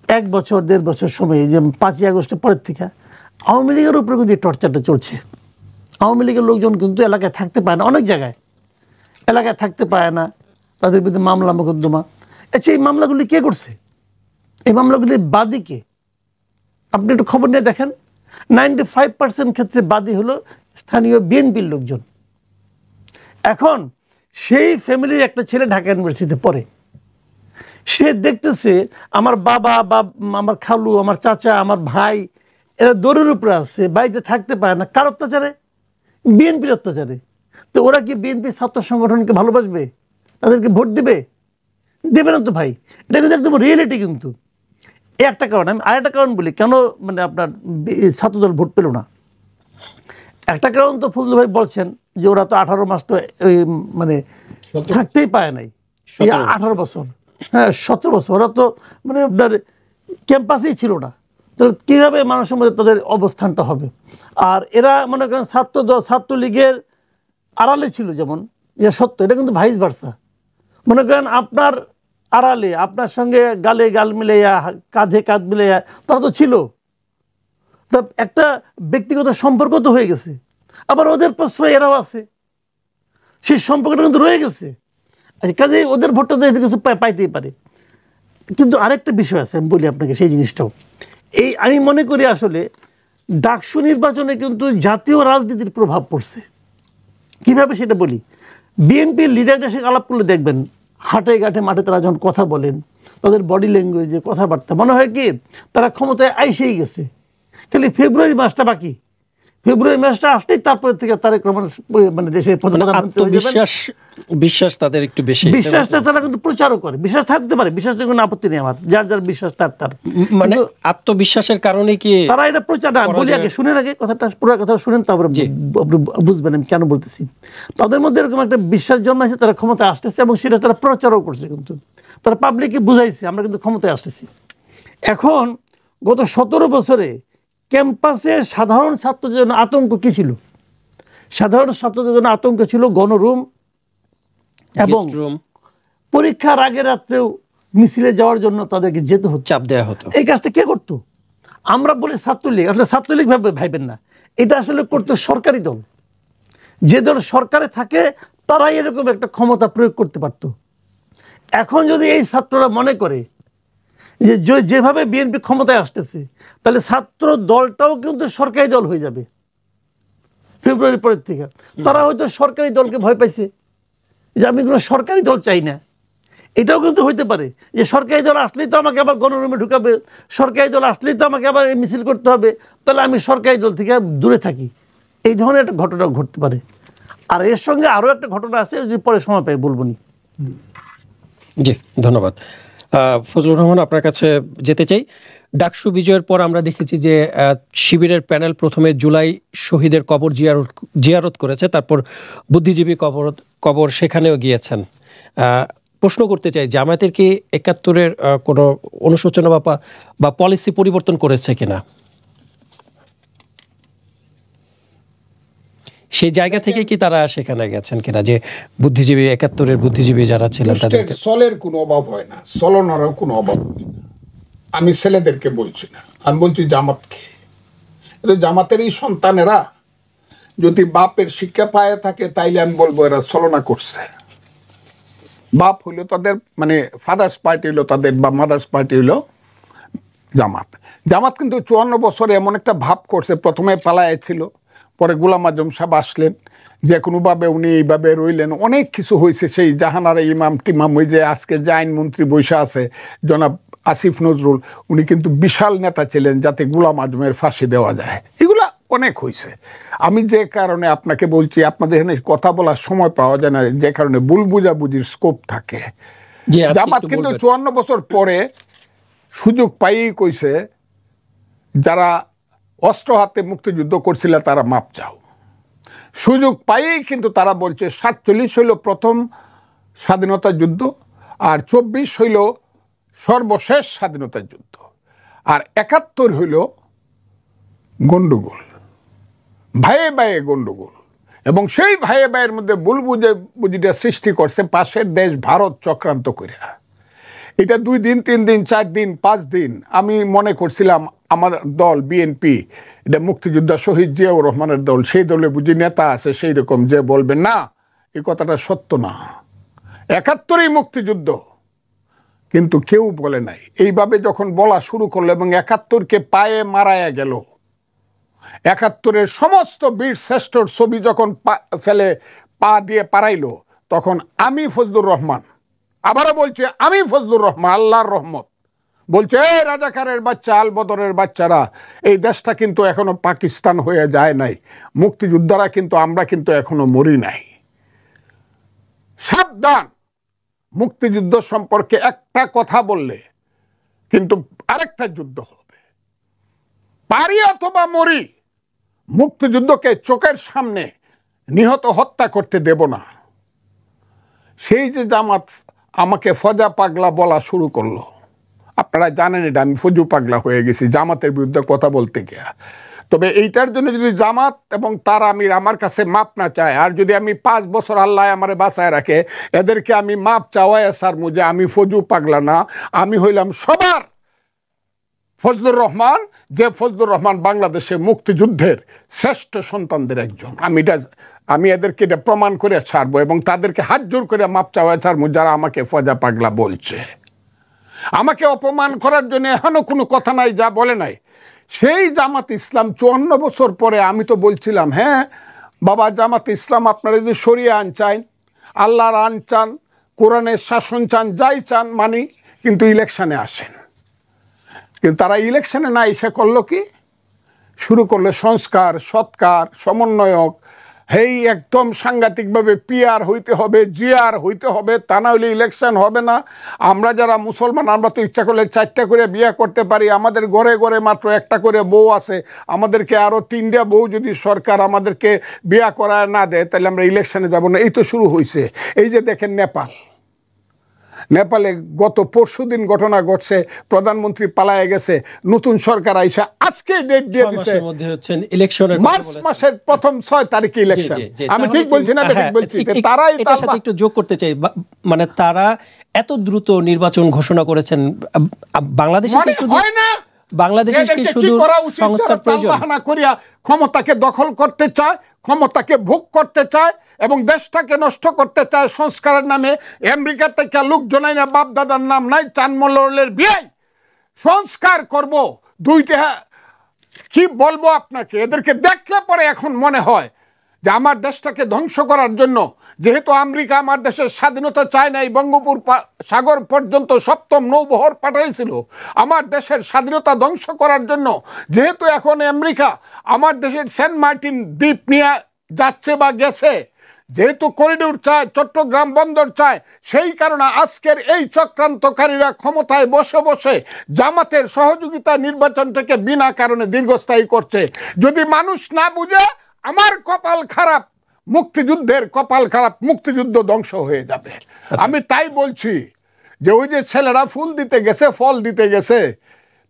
1 বছর 1.5 বছর সময়ে, যে 5ই আগস্টের পরের থেকে আওয়ামী লীগের উপরে কিন্তু এই টর্চারটা চলছে। আওয়ামী লীগের লোকজন কিন্তু এলাকায় থাকতে পায় না, অনেক জায়গায় এলাকায় থাকতে পায় না, তাদের বিরুদ্ধে মামলা মোকদ্দমা। আচ্ছা, এই মামলাগুলি কে করছে? এই মামলাগুলির বাদী কে? আপনি একটু খবর নিয়ে দেখেন, 95% ক্ষেত্রে বাদী হলো স্থানীয় বিএনপির লোকজন। এখন সেই ফ্যামিলির একটা ছেলে ঢাকা ইউনিভার্সিটিতে পড়ে, সে দেখতেছে আমার বাবা বা আমার খালু, আমার চাচা, আমার ভাই, এরা দৌড়ের উপরে আসছে, বাড়িতে থাকতে পারে না। কার অত্যাচারে? বিএনপির অত্যাচারে। তো ওরা কি বিএনপি ছাত্র সংগঠনকে ভালোবাসবে? তাদেরকে ভোট দেবে? দেবে না তো ভাই। এটা কিন্তু একদম রিয়েলিটি। কিন্তু এই একটা কারণ। আমি আরেকটা কারণ বলি কেন মানে আপনার ছাত্রদল ভোট পেল না। একটা কারণ তো ফজলু ভাই বলছেন যে ওরা তো 18 মাস তো মানে থাকতেই পায় নাই, 18 বছর, হ্যাঁ 17 বছর ওরা তো মানে আপনার ক্যাম্পাসেই ছিল না। তাহলে কীভাবে মানুষের মধ্যে তাদের অবস্থানটা হবে? আর এরা মনে করেন ছাত্রলীগের আড়ালে ছিল, যেমন এটা সত্য, এটা কিন্তু ভাইস ভার্সা। মনে করেন আপনার আড়ালে আপনার সঙ্গে গালে গাল মিলাইয়া কাঁধে কাঁধ মিলাইয়া তারা তো ছিল, তা একটা ব্যক্তিগত সম্পর্ক তো হয়ে গেছে। আবার ওদের প্রশ্রয় এরাও আছে, সেই সম্পর্কটা কিন্তু রয়ে গেছে। কাজে ওদের ভোটটা তো এটা কিছু পাইতেই পারে। কিন্তু আরেকটা বিষয় আছে, আমি বলি আপনাকে সেই জিনিসটাও। এই আমি মনে করি আসলে ডাকসু নির্বাচনে কিন্তু জাতীয় রাজনীতির প্রভাব পড়ছে। কিভাবে সেটা বলি, বিএনপির লিডারদের সাথে আলাপ করলে দেখবেন হাটে ঘাটে মাঠে তারা যখন কথা বলেন, তাদের বডি ল্যাঙ্গুয়েজে কথাবার্তা মনে হয় কি তারা ক্ষমতায় আইসেই গেছে। খালি ফেব্রুয়ারি মাসটা বাকি, ফেব্রুয়ারি মাসটা আসলেই তারপরে থেকে তারেক রহমান মানে দেশের প্রধানমন্ত্রী হয়ে যাবেন। বিশ্বাস তাদের একটু বেশি, বিশ্বাসটা তারা কিন্তু প্রচারও করে। বিশ্বাস থাকতে পারে, বিশ্বাসের কোনো আপত্তি নেই আমার, যার যার বিশ্বাস তার মানে আত্মবিশ্বাসের কারণে কি তারা এটা প্রচার না বলি। আগে শুনেন, আগে কথাটা পুরো কথা শুনেন, তারপরে বুঝবেন আমি কেন বলতেছি। তাদের মধ্যে এরকম একটা বিশ্বাস জন্মাইছে, তারা ক্ষমতায় আসতেছে এবং সেটা তারা প্রচারও করছে। কিন্তু তারা পাবলিককে বুঝাইছে আমরা কিন্তু ক্ষমতায় আসতেছি। এখন গত 17 বছরে ক্যাম্পাসে সাধারণ ছাত্রদের জন্য আতঙ্ক কী ছিল? সাধারণ ছাত্রদের জন্য আতঙ্ক ছিল গণরুম এবং পরীক্ষার আগের রাত্রেও মিছিলে যাওয়ার জন্য তাদেরকে যেতে হতো, চাপ দেওয়া হতো। এই কাজটা কে করতো? আমরা বলি ছাত্রলীগ, আসলে ছাত্রলীগ ভাইবেন না, এটা আসলে করতো সরকারি দল। যে দল সরকারে থাকে তারাই এরকম একটা ক্ষমতা প্রয়োগ করতে পারত। এখন যদি এই ছাত্ররা মনে করে যে যেভাবে বিএনপি ক্ষমতায় আসতেছে, তাহলে ছাত্র দলটাও কিন্তু সরকারি দল হয়ে যাবে ফেব্রুয়ারির পরের থেকে। তারা হয়তো সরকারি দলকে ভয় পাইছে যে আমি কোনো সরকারি দল চাই না। এটাও কিন্তু হইতে পারে যে সরকারি দল আসলেই তো আমাকে আবার গণরুমে ঢুকাবে, সরকারি দল আসলেই তো আমাকে আবার মিছিল করতে হবে, তাহলে আমি সরকারি দল থেকে দূরে থাকি। এই ধরনের একটা ঘটনা ঘটতে পারে। আর এর সঙ্গে আরও একটা ঘটনা আছে, যদি পরে সময় পাই বলবো নি। জি ধন্যবাদ। ফজলুর রহমান, আপনার কাছে যেতে চাই। ডাকসু বিজয়ের পর আমরা দেখেছি যে শিবিরের প্যানেল প্রথমে জুলাই শহীদের কবর জিয়ারত করেছে, তারপর বুদ্ধিজীবী কবর সেখানেও গিয়েছেন। প্রশ্ন করতে চাই, জামায়াতের কি ৭১-এর কোনো অনুশোচনা বা পলিসি পরিবর্তন করেছে কিনা? সেই জায়গা থেকে কি তারা সেখানে গেছেন কিনা, যে বুদ্ধিজীবী ৭১-এর বুদ্ধিজীবী যারা ছিলেন তাদেরকে? সলের কোনো অভাব হয় না, চলনারও কোনো অভাব হয় না। আমি ছেলেদেরকে বলছি না, আমি বলছি জামাতকে। জামাতেরই সন্তানেরা যদি বাপের শিক্ষা পায় থাকে, তাইলে আমি বলবো এরা ছলনা করছে। বাপ হইলো তাদের মানে ফাদার্স পার্টি হইলো তাদের, বা মাদার্স পার্টি হইলো জামাত। জামাত কিন্তু ৫৪ বছরে এমন একটা ভাব করছে, প্রথমে পালায় ছিল, পরে গোলাম আজম সাহেব আসলেন, যে কোনোভাবে উনি এইভাবে রইলেন, অনেক কিছু হয়েছে। সেই জাহানারা ইমাম টিমাম, ওই যে আজকের যে আইনমন্ত্রী বৈশা আছে জনাব আসিফ নজরুল, উনি কিন্তু বিশাল নেতা ছিলেন যাতে গোলাম আজমের ফাঁসি দেওয়া যায়। এগুলা অনেক হয়েছে। আমি যে কারণে আপনাকে বলছি, আপনাদের এখানে কথা বলার সময় পাওয়া যায় না, যে কারণে ভুল বুঝাবুঝির স্কোপ থাকে। জামাত কিন্তু ৫৪ বছর পরে সুযোগ পাইয়েই কইছে, যারা অস্ত্র হাতে মুক্তিযুদ্ধ করছিল তারা মাপ চাও। সুযোগ পাইয়েই কিন্তু তারা বলছে ৪৭ হইল প্রথম স্বাধীনতা যুদ্ধ, আর ২৪ হইল সর্বশেষ স্বাধীনতা যুদ্ধ, আর ৭১ হইল গন্ডগোল, ভাইয়ে ভাইয়ে গন্ডগোল। এবং সেই ভাইয়ে ভাইয়ের মধ্যে ভুল বুঝিটা সৃষ্টি করছে পাশের দেশ ভারত চক্রান্ত করে। এটা ২ দিন ৩ দিন ৪ দিন ৫ দিন আমি মনে করছিলাম আমার দল বিএনপি, এটা মুক্তিযোদ্ধা শহীদ জিয়াউর রহমানের দল, সেই দলে বুঝি নেতা আছে সেই রকম, যে বলবেন না এই কথাটা সত্য না, ৭১-ই মুক্তিযুদ্ধ, কিন্তু কেউ বলে নাই। এইভাবে যখন বলা শুরু করলো এবং ৭১-কে পায়ে মারায়া গেল, ৭১-এর সমস্ত বীর শ্রেষ্ঠর ছবি যখন ফেলে পা দিয়ে পারাইলো, তখন আমি ফজলুর রহমান, আবারও বলছে আমি ফজলুর রহমান, আল্লাহর রহমত, বলছে এই রাজাকারের বাচ্চা, আল বদরের বাচ্চারা, এই দেশটা কিন্তু এখনো পাকিস্তান হয়ে যায় নাই, মুক্তিযোদ্ধারা কিন্তু আমরা কিন্তু এখনো মরি নাই, সাবধান। মুক্তিযুদ্ধ সম্পর্কে একটা কথা বললে কিন্তু আরেকটা যুদ্ধ হবে, পারি অথবা মরি, মুক্তিযুদ্ধকে চোখের সামনে নিহত হত্যা করতে দেব না। সেই যে জামাত আমাকে ফজা পাগলা বলা শুরু করলো, আপনারা জানেন এটা, আমি ফজু পাগলা হয়ে গেছি জামাতের বিরুদ্ধে কথা বলতে গিয়া। তবে এইটার জন্য যদি জামাত এবং তার আমির আমার কাছে মাপ না চায়, আর যদি আমি 5 বছর আল্লাহ আমারে বাঁচায় রাখে, এদেরকে আমি মাপ চাওয়াই স্যার মুজে, আমি ফজু পাগলা না, আমি হইলাম সবার ফজলুর রহমান, যে ফজলুর রহমান বাংলাদেশে মুক্তিযুদ্ধের শ্রেষ্ঠ সন্তানদের একজন। আমি এদেরকে এটা প্রমাণ করে ছাড়বো এবং তাদেরকে হাত জোর করে মাপ চাওয়া ছাড়বো যারা আমাকে ফজা পাগলা বলছে। আমাকে অপমান করার জন্য এখনো কোনো কথা নাই, যা বলে নাই। সেই জামাত ইসলাম 54 বছর পরে আমি তো বলছিলাম, হ্যাঁ বাবা জামাত ইসলাম আপনারা যদি শরিয়া আইন চান, আল্লাহর আইন চান, কোরআনের শাসন চান, যাই চান মানি, কিন্তু ইলেকশনে আসেন। কিন্তু তারা ইলেকশনে না এসে করলো কি, শুরু করলো সংস্কার, সৎকার, সমন্বয়ক, হেই একদম সাংঘাতিকভাবে পিআর হইতে হবে, জিআর হইতে হবে, তা না হলে ইলেকশন হবে না। আমরা যারা মুসলমান আমরা তো ইচ্ছা করলে 4টা করে বিয়ে করতে পারি, আমাদের ঘরে ঘরে মাত্র 1টা করে বউ আছে, আমাদেরকে আরও 3টা বউ যদি সরকার আমাদেরকে বিয়ে করায় না দেয় তাহলে আমরা ইলেকশনে যাব না। এই তো শুরু হয়েছে। এই যে দেখেন নেপালে গত পরশুদিন ঘটনা ঘটছে, প্রধানমন্ত্রী পালায়ে গেছে, নতুন সরকার আইসা আজকে ডেট দিয়ে দিছে, মার্চ মাসের প্রথম 6 তারিখে ইলেকশন। আমি ঠিক বলছি না? ঠিক বলছি। তারাই এটার সাথে একটু যোগ করতে চাই, মানে তারা এত দ্রুত নির্বাচন ঘোষণা করেছেন, বাংলাদেশে কি শুধু বাংলাদেশের কি শুধু সংস্কার প্রয়োজন? ক্ষমতাকে দখল করতে চায়, ক্ষমতাকে ভোগ করতে চায় এবং দেশটাকে নষ্ট করতে চায় সংস্কারের নামে। আমেরিকা থেকে লোক জনাই না, বাপ দাদার নাম নাই, চানমোলের বিয়ে সংস্কার করব। 2টা কি বলবো আপনাকে, এদেরকে দেখলে পরে এখন মনে হয় যে আমার দেশটাকে ধ্বংস করার জন্য, যেহেতু আমেরিকা আমার দেশের স্বাধীনতা চায় নাই, বঙ্গোপসাগর সাগর পর্যন্ত 7ম নৌবহর পাঠাইছিল আমার দেশের স্বাধীনতা ধ্বংস করার জন্য, যেহেতু এখন আমেরিকা আমার দেশের সেন্ট মার্টিন দ্বীপ নিয়ে যাচ্ছে বা গেছে, যেহেতু করিডোর চায়, চট্টগ্রাম বন্দর চায়, সেই কারণে আজকের এই চক্রান্তকারীরা ক্ষমতায় বসে বসে জামাতের সহযোগিতা নির্বাচনটাকে বিনা কারণে দীর্ঘস্থায়ী করছে। যদি মানুষ না বুঝে, আমার কপাল খারাপ, মুক্তিযুদ্ধের কপাল খারাপ, মুক্তিযুদ্ধ ধ্বংস হয়ে যাবে। আমি তাই বলছি যে ওই যে ছেলেরা ফুল দিতে গেছে, ফল দিতে গেছে,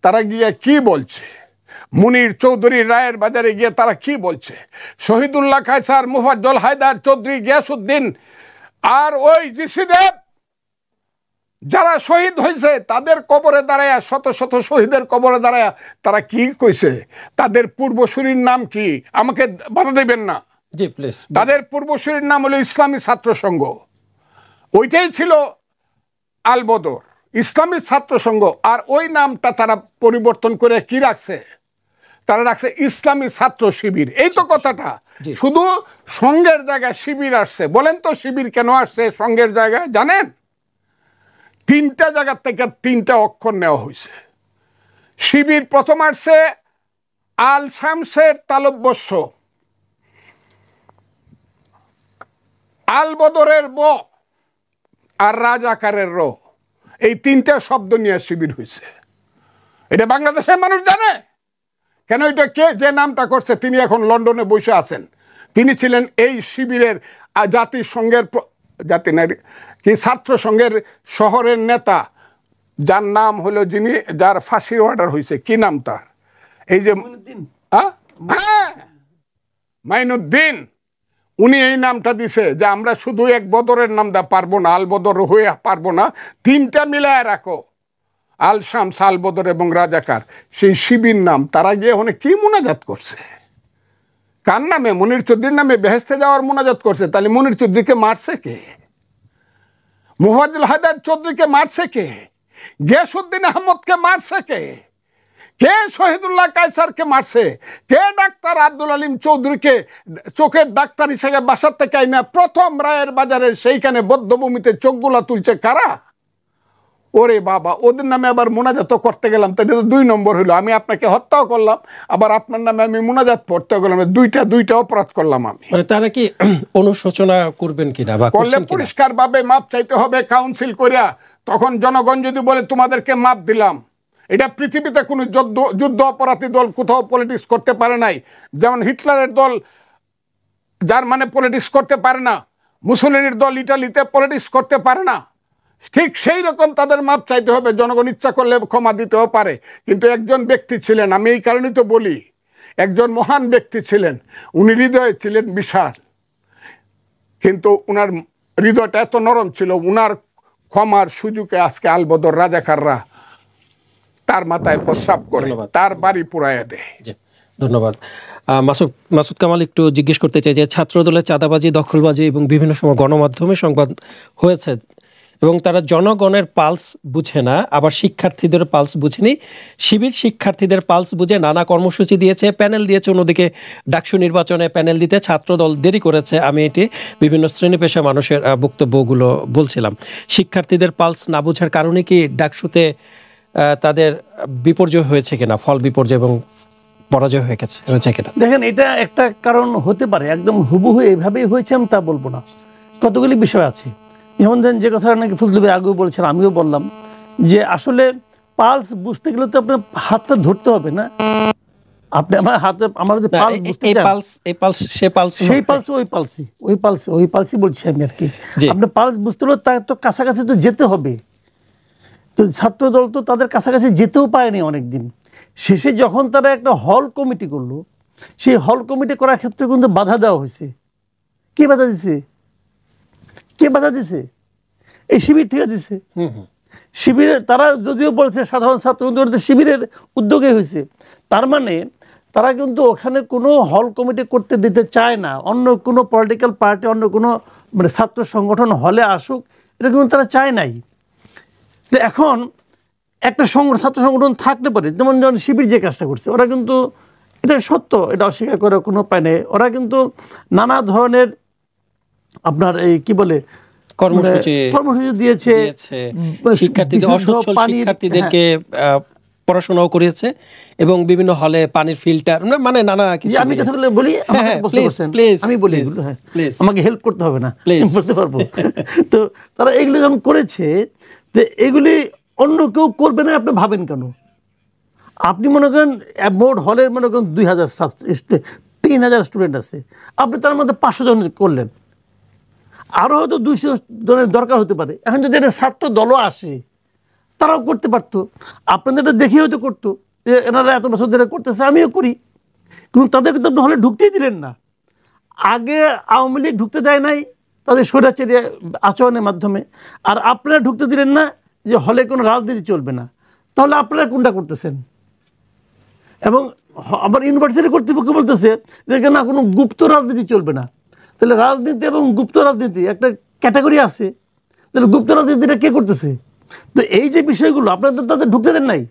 তারা গিয়ে কি বলছে, মুনির চৌধুরী রায়ের বাজারে গিয়ে তারা কি বলছে, শহীদুল্লাহ কায়সার, মুফাজ্জল হায়দার চৌধুরী, গিয়াসউদ্দিন আর ওই জিসি দেব, যারা শহীদ হয়েছে তাদের কবরে দাঁড়ায়, শত শত শহীদের কবরে দাঁড়ায় তারা কি কইছে, তাদের পূর্বসূরির নাম কি? আমাকে বাধা দেবেন না। জি প্লিজ। তাদের পূর্বসূরির নাম হলো ইসলামী ছাত্র সংঘ। ওইটাই ছিল আল বদর, ইসলামী ছাত্র সংঘ। আর ওই নামটা তারা পরিবর্তন করে কি রাখছে? তারা রাখছে ইসলামী ছাত্র শিবির। এই তো কথাটা, শুধু সংঘের জায়গায় শিবির আসছে। বলেন তো শিবির কেন আসছে সংঘের জায়গায়? জানেন? 3টা জায়গা থেকে 3টা অক্ষর নেওয়া হয়েছে। শিবির প্রথম আসছে আল শামসের তালব্যস্য, আল বদরের ব আর রাজাকারের র, এই 3টা শব্দ নিয়ে শিবির হয়েছে। এটা বাংলাদেশের মানুষ জানে কেন? এটা কে যে নামটা করছে তিনি এখন লন্ডনে বসে আছেন। তিনি ছিলেন এই শিবিরের জাতিসংঘের ছাত্র সংঘের শহরের নেতা, যার নাম হলো, যিনি যার ফাঁসির অর্ডার হয়েছে, কি নাম তার? এই যে মাইনুদ্দিন, উনি এই নামটা দিছে যে আমরা শুধু এক বদরের নাম দা পারবো না, আল বদর হয়ে পারবো না, 3টা মিলায় রাখো, আল শামস, আল বদর এবং রাজাকার, সেই শিবির নাম। তারা গিয়ে ওখানে কি মুনাজাত করছে? কার নামে? মুনির চৌধুরীর নামে বেহেশতে যাওয়ার মুনাজাত করছে। তাহলে মুনির চৌধুরীকে মারছে কে? মুফাজ্জল হায়দার চৌধুরীকে মারছে কে? গিয়াসউদ্দিন আহমদকে মারছে কে? কে শহীদুল্লাহ কায়সারকে মারছে? কে ডাক্তার আব্দুল আলিম চৌধুরীকে চোখের ডাক্তার হিসেবে বাসার থেকে আইনা প্রথম রায়ের বাজারের সেইখানে বদ্ধভূমিতে চোখগুলা তুলছে কারা? ওরে বাবা, ওদের নামে আবার মোনাজাত করতে গেলাম তো এটা তো 2 নম্বর হইলো। আমি আপনাকে হত্যাও করলাম, আবার আপনার নামে আমি মোনাজাত পড়তে গেলাম, দুইটা অপরাধ করলাম আমি। মানে তারা কি অনুশোচনা করবেন কিনা বা করলে পরিষ্কার ভাবে মাপ চাইতে হবে কাউন্সিল করিয়া। তখন জনগণ যদি বলে তোমাদেরকে মাপ দিলাম, এটা পৃথিবীতে কোনো যুদ্ধ অপরাধী দল কোথাও পলিটিক্স করতে পারে নাই। যেমন হিটলারের দল জার্মানে পলিটিক্স করতে পারে না, মুসোলিনির দল ইটালিতে পলিটিক্স করতে পারে না। ঠিক সেই রকম তাদের মাপ চাইতে হবে। জনগণ ইচ্ছা করলে ক্ষমা দিতেও পারে, কিন্তু একজন ব্যক্তি ছিলেন, আমি এই কারণেই তো বলি, একজন মহান ব্যক্তি ছিলেন, উনি হৃদয়ে ছিলেন বিশাল, কিন্তু উনার হৃদয়টা এত নরম ছিল, উনার ক্ষমার সুযোগে আজকে আলবদর রাজাকাররা তার মাথায় প্রস্রাব করে, তার বাড়ি পুড়াইয়া দেয়। ধন্যবাদ। মাসুদ কামাল, একটু জিজ্ঞেস করতে চাই যে ছাত্রদলের চাঁদাবাজি, দখলবাজি এবং বিভিন্ন সময় গণমাধ্যমে সংবাদ হয়েছে এবং তারা জনগণের পালস বুঝে না, আবার শিক্ষার্থীদের পালস বুঝেনি। শিবির শিক্ষার্থীদের পালস বুঝে নানা কর্মসূচি দিয়েছে, প্যানেল দিয়েছে, অন্যদিকে ডাকসু নির্বাচনে প্যানেল দিতে ছাত্রদল দেরি করেছে। আমি এটি বিভিন্ন শ্রেণী পেশা মানুষের বক্তব্যগুলো বলছিলাম। শিক্ষার্থীদের পালস না বোঝার কারণে কি ডাকসুতে তাদের বিপর্যয় হয়েছে কিনা, ফল বিপর্যয় এবং পরাজয় হয়েছে কিনা? দেখেন, এটা একটা কারণ হতে পারে, একদম হুবহু এইভাবেই হয়েছে আমি তা বলবো না। কতগুলি বিষয় আছে, যেমন ধরেন যে কথাটা নাকি ফজলু ভাই আগেও বলছেন, আমিও বললাম, যে আসলে পালস বুঝতে গেলে তো আপনার হাতটা ধরতে হবে না। আপনি আমার হাতে, আমার যদি পালস বুঝতে চান, সেই পালস ওই পালসই বলছি আমি আর কি। আপনি পালস বুঝতে হলে তার তো কাছাকাছি তো যেতে হবে। তো ছাত্রদল তো তাদের কাছাকাছি যেতেও পারেনি অনেকদিন। শেষে যখন তারা একটা হল কমিটি করলো, সেই হল কমিটি করার ক্ষেত্রে কিন্তু বাধা দেওয়া হয়েছে। কে বাধা দিছে? এই শিবির থেকে দিছে। শিবিরে তারা যদিও বলছে সাধারণ ছাত্র শিবিরের উদ্যোগে হয়েছে, তার মানে তারা কিন্তু ওখানে কোনো হল কমিটি করতে দিতে চায় না। অন্য কোনো পলিটিক্যাল পার্টি, অন্য কোনো মানে ছাত্র সংগঠন হলে আসুক, এটা কিন্তু তারা চায় নাই। তো এখন একটা ছাত্র সংগঠন থাকতে পারে, যেমন শিবির যে কাজটা করছে, ওরা কিন্তু এটা সত্য, এটা অস্বীকার করার কোনো উপায় নেই। ওরা কিন্তু নানা ধরনের আপনার এই কি বলে কর্মসূচি দিয়েছে, শিক্ষার্থীদেরকে পড়াশোনাও করিয়েছে এবং বিভিন্ন হলে পানির ফিল্টার, মানে নানা কিছু। আমি কথাগুলো বলি, আমি বলি, আমাকে হেল্প করতে হবে না, বলতে পারবো। তো তারা এগুলো যখন করেছে, তো এগুলি অন্য কেউ করবে না আপনি ভাবেন কেন? আপনি মনে করেন মোট হলের মনে করেন 2000-3000 স্টুডেন্ট আছে, আপনি তার মধ্যে 500 জন করলেন, আরও হয়তো 200 জনের দরকার হতে পারে। এখন যদি একটা ছাত্র দলও আসে, তারাও করতে পারতো, আপনাদের এটা দেখে হয়তো করতো যে এনারা এত বছর ধরে করতেছে, আমিও করি। কিন্তু তাদেরকে তো আপনি হলে ঢুকতেই দিলেন না। আগে আওয়ামী লীগ ঢুকতে দেয় নাই তাদের স্বৈরাচারী আচরণের মাধ্যমে, আর আপনারা ঢুকতে দিলেন না যে হলে কোনো রাজনীতি চলবে না। তাহলে আপনারা কোনটা করতেছেন? এবং আবার ইউনিভার্সিটি কর্তৃপক্ষ বলতেছে যে না, কোনো গুপ্ত রাজনীতি চলবে না। তাহলে রাজনীতি এবং গুপ্ত রাজনীতি একটা ক্যাটাগরি আছে, তাহলে গুপ্ত রাজনীতিটা কে করতেছে? তো এই যে বিষয়গুলো আপনাদের তাদের ঢুকতে দেন নাই,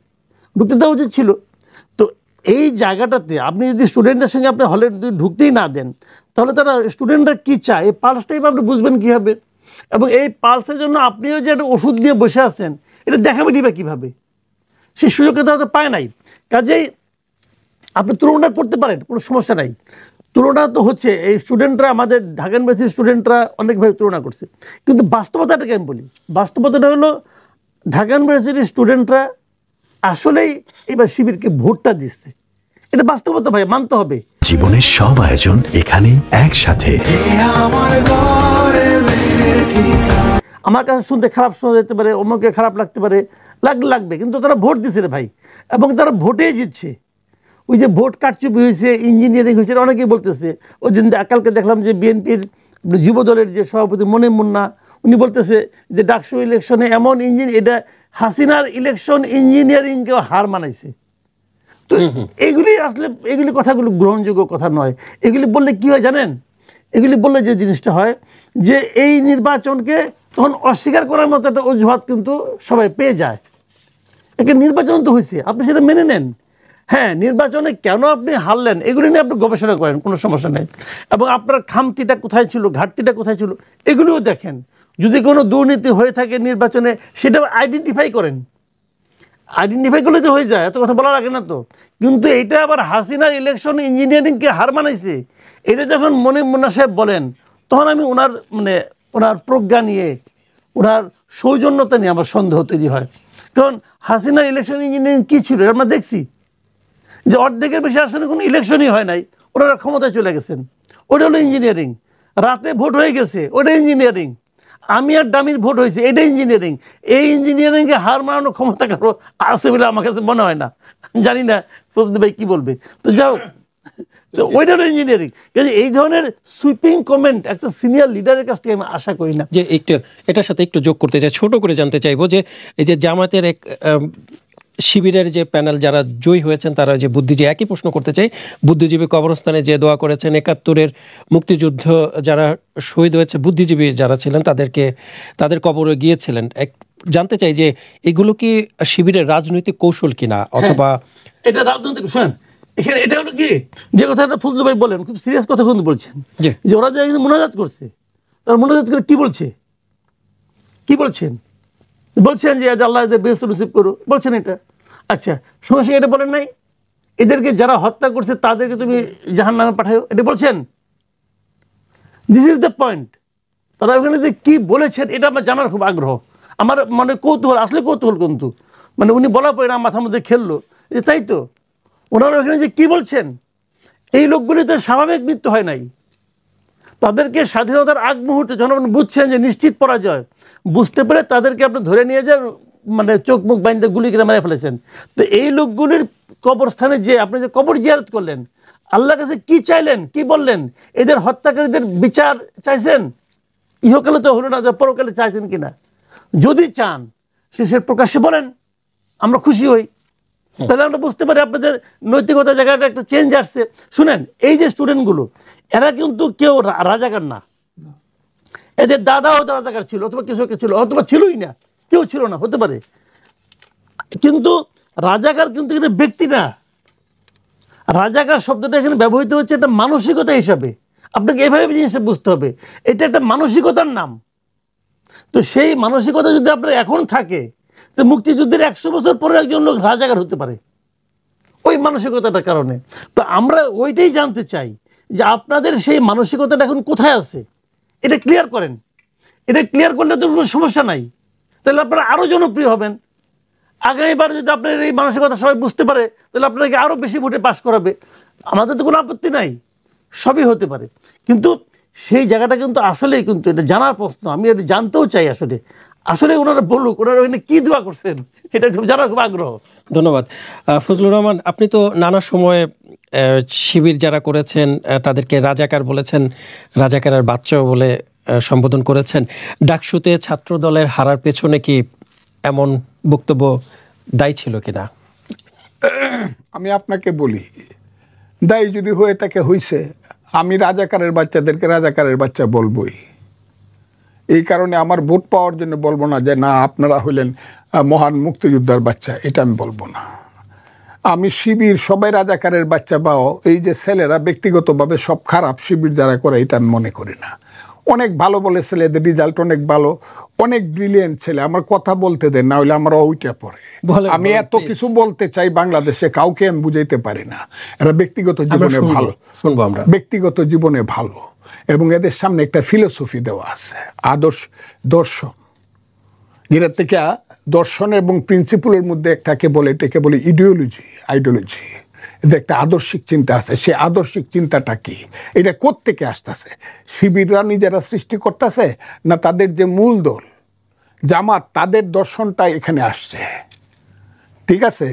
ঢুকতে দেওয়া উচিত ছিল। তো এই জায়গাটাতে আপনি যদি স্টুডেন্টদের সঙ্গে আপনি হলে ঢুকতেই না দেন, তাহলে তারা স্টুডেন্টরা কী চায়, এই পালসটাই আপনি বুঝবেন কীভাবে? এবং এই পালসের জন্য আপনিও যে একটা ওষুধ দিয়ে বসে আছেন, এটা দেখাবে দিবে কীভাবে? সেই সুযোগটা তারা পায় নাই। কাজেই আপনি তুলনা করতে পারেন, কোনো সমস্যা নাই। তুলনা তো হচ্ছে, এই স্টুডেন্টরা, আমাদের ঢাকা ইউনিভার্সিটির স্টুডেন্টরা অনেকভাবে তুলনা করছে, কিন্তু বাস্তবতাটাকে আমি বলি, বাস্তবতাটা হলো ঢাকা ইউনিভার্সিটির স্টুডেন্টরা আসলেই এবার শিবিরকে ভোটটা দিচ্ছে। এটা বাস্তবতা ভাই, মানতে হবে। জীবনের সব আয়োজন এখানে একসাথে। আমার কাছে শুনতে খারাপ শোনা যেতে পারে, অন্যকে খারাপ লাগতে পারে, লাগবে, কিন্তু তারা ভোট দিচ্ছে রে ভাই, এবং তারা ভোটেই জিতছে। ওই যে ভোট কারচুপি হয়েছে, ইঞ্জিনিয়ারিং হয়েছে, অনেকেই বলতেছে। ওই দিন কালকে দেখলাম যে বিএনপির যুব দলের যে সভাপতি মনির মুন্না, উনি বলতেছে যে ডাকসু ইলেকশনে এমন এটা হাসিনার ইলেকশন ইঞ্জিনিয়ারিংকেও হার মানাইছে। তো এগুলি আসলে এগুলি কথাগুলো গ্রহণযোগ্য কথা নয়। এগুলি বললে কি হয় জানেন? এগুলি বললে যে জিনিসটা হয় যে এই নির্বাচনকে তখন অস্বীকার করার মতো একটা অজুহাত কিন্তু সবাই পেয়ে যায়। একটা নির্বাচন তো হয়েছে, আপনি সেটা মেনে নেন। হ্যাঁ, নির্বাচনে কেন আপনি হারলেন এগুলি নিয়ে আপনি গবেষণা করেন, কোনো সমস্যা নেই। এবং আপনার খামতিটা কোথায় ছিল, ঘাটতিটা কোথায় ছিল, এগুলিও দেখেন। যদি কোনো দুর্নীতি হয়ে থাকে নির্বাচনে, সেটা আইডেন্টিফাই করেন। আইডেন্টিফাই করলে যে হয়ে যায়, এত কথা বলা লাগে না তো। কিন্তু এইটা আবার হাসিনার ইলেকশন ইঞ্জিনিয়ারিংকে হার মানাইছে, এটা যখন মনির মুন্না সাহেব বলেন, তখন আমি ওনার প্রজ্ঞা নিয়ে, ওনার সৌজন্যতা নিয়ে আমার সন্দেহ তৈরি হয়। কারণ হাসিনা ইলেকশন ইঞ্জিনিয়ারিং কী ছিল আমরা দেখছি যে অর্ধেকের বেশি আসলে কোনো ইলেকশনই হয় নাই, ওনারা ক্ষমতায় চলে গেছেন, ওটা হলো ইঞ্জিনিয়ারিং। রাতে ভোট হয়ে গেছে, ওটা ইঞ্জিনিয়ারিং। আমি আর ডামির ভোট হয়েছে, এটা ইঞ্জিনিয়ারিং। এই ইঞ্জিনিয়ারিংকে হার মারানোর ক্ষমতা কারো আছে বলে আমার কাছে মনে হয় না। জানি না প্রদীপ ভাই কী বলবে, তো যাও, তো ওইটা হলো ইঞ্জিনিয়ারিং। কাজে এই ধরনের সুইপিং কমেন্ট একটা সিনিয়র লিডারের কাছ থেকে আমি আশা করি না। যে একটু এটার সাথে একটু যোগ করতে চাই, ছোট করে জানতে চাইবো যে এই যে জামাতের এক শিবিরের যে প্যানেল যারা জয়ী হয়েছেন তারা যে বুদ্ধিজীবী, একই প্রশ্ন করতে চাই, বুদ্ধিজীবী কবরস্থানে যে দোয়া করেছেন, ৭১-এর মুক্তিযুদ্ধ যারা শহীদ হয়েছে বুদ্ধিজীবী যারা ছিলেন তাদের কবরে গিয়েছিলেন, জানতে চাই যে এগুলো কি শিবিরের রাজনৈতিক কৌশল কিনা, অথবা এটা রাজনৈতিক? শোনেন, এখানে এটা হলো কি যে কথাটা ফজলু ভাই বলেন, খুব সিরিয়াস কথা কিন্তু বলছেন, যে ওরা যে মোনাজাত করছে, তার মোনাজাত করে কি বলছে, কি বলছেন? বলছেন যে আল্লাহ এদের বেহেশত নসিব করো, বলছেন এটা। আচ্ছা, সঙ্গে সঙ্গে এটা বলেন নাই এদেরকে যারা হত্যা করছে তাদেরকে তুমি জাহান্নামে পাঠাও, এটা বলছেন? This is the point. তারা ওখানে যে কী বলেছেন এটা আমার জানার খুব আগ্রহ, আমার মানে কৌতূহল, আসলে কৌতূহল। কিন্তু মানে উনি বলার পরে না মাথার মধ্যে খেললো যে তাই তো, ওনারা ওখানে যে কী বলছেন, এই লোকগুলি তো স্বাভাবিক মৃত্যু হয় নাই। তাদেরকে স্বাধীনতার আগ মুহূর্তে জনগণ বুঝছেন যে নিশ্চিত পরাজয়, বুঝতে পেরে তাদেরকে আপনি ধরে নিয়ে যান, মানে চোখ মুখ বাইন্দে গুলি করে মেরে ফেলেছেন। তো এই লোকগুলির কবরস্থানে যে আপনি যে কবর জিয়ারত করলেন, আল্লাহর কাছে কি চাইলেন, কি বললেন? এদের হত্যাকারীদের বিচার চাইছেন? ইহকালে তো হলো না, যে পরকালে চাইছেন কিনা? যদি চান সে প্রকাশ্যে বলেন, আমরা খুশি হই, তাহলে আমরা বুঝতে পারি আপনাদের নৈতিকতা জায়গাটা একটা চেঞ্জ আসছে। শুনেন, এই যে স্টুডেন্টগুলো, এরা কিন্তু কেউ রাজাকার না, এদের দাদা হয়তো রাজাকার ছিল, অথবা কিছু ছিল, অথবা ছিলই না, কেউ ছিল না, হতে পারে। কিন্তু রাজাকার কিন্তু এখানে ব্যক্তি না, রাজাকার শব্দটা এখানে ব্যবহৃত হচ্ছে একটা মানসিকতা হিসাবে। আপনাকে এভাবে জিনিসটা বুঝতে হবে, এটা একটা মানসিকতার নাম। তো সেই মানসিকতা যদি আপনার এখন থাকে, তো মুক্তিযুদ্ধের 100 বছর পরে একজন লোক রাজাকার হতে পারে ওই মানসিকতাটার কারণে। তো আমরা ওইটাই জানতে চাই যে আপনাদের সেই মানসিকতাটা এখন কোথায় আছে, এটা ক্লিয়ার করেন। এটা ক্লিয়ার করলে তো কোনো সমস্যা নাই, তাহলে আপনারা আরও জনপ্রিয় হবেন। আগামীবার যদি আপনার এই মানসিকতা সবাই বুঝতে পারে, তাহলে আপনাকে আরও বেশি ভোটে পাস করাবে। আমাদের তো কোনো আপত্তি নাই, সবই হতে পারে। কিন্তু সেই জায়গাটা কিন্তু আসলেই কিন্তু এটা জানার প্রশ্ন, আমি এটা জানতেও চাই আসলে আসলে ওনারা বলুক, ওনারা ওখানে কী দোয়া করছেন, এটা খুব জানার খুব আগ্রহ। ধন্যবাদ। ফজলুর রহমান, আপনি তো নানা সময়ে শিবির যারা করেছেন তাদেরকে রাজাকার বলেছেন, রাজাকারের বাচ্চাও বলে সম্বোধন করেছেন। ডাকসুতে ছাত্র দলের হারার পেছনে কি এমন বক্তব্য দায়ী ছিল কিনা? আমি আপনাকে বলি, দায়ী যদি হয়ে থাকে হইছে, আমি রাজাকারের বাচ্চাদেরকে রাজাকারের বাচ্চা বলবই। এই কারণে আমার ভোট পাওয়ার জন্য বলবো না যে না আপনারা হইলেন মহান মুক্তিযোদ্ধার বাচ্চা, এটা আমি বলবো না। আমি শিবির সবাই রাজাকারের বাচ্চা পাও, এই যে ছেলেরা ব্যক্তিগতভাবে সব খারাপ, শিবির যারা করে এটা আমি মনে করি না। অনেক ভালো বলে ছেলেদের রেজাল্ট অনেক ভালো, অনেক ব্রিলিয়েন্ট ছেলে, আমার কথা বলতে দেন, না হলে আমরা ওইটা পড়ে। আমি এত কিছু বলতে চাই, বাংলাদেশে কাউকে আমি বুঝাইতে পারি না। এরা ব্যক্তিগত জীবনে ভালো, শুনবো আমরা, ব্যক্তিগত জীবনে ভালো, এবং এদের সামনে একটা ফিলোসফি দেওয়া আছে, আদর্শ দর্শন, যেটা থেকে দর্শন এবং প্রিন্সিপালের মধ্যে একটাকে বলে, এটাকে বলে আইডিওলজি। এদের একটা আদর্শিক চিন্তা আছে। সেই আদর্শিক চিন্তাটা কি, এটা কোত্থেকে আসতেছে? শিবিররা নিজেরা সৃষ্টি করতেছে, না তাদের যে মূল দল জামাত, তাদের দর্শনটা এখানে আসছে? ঠিক আছে,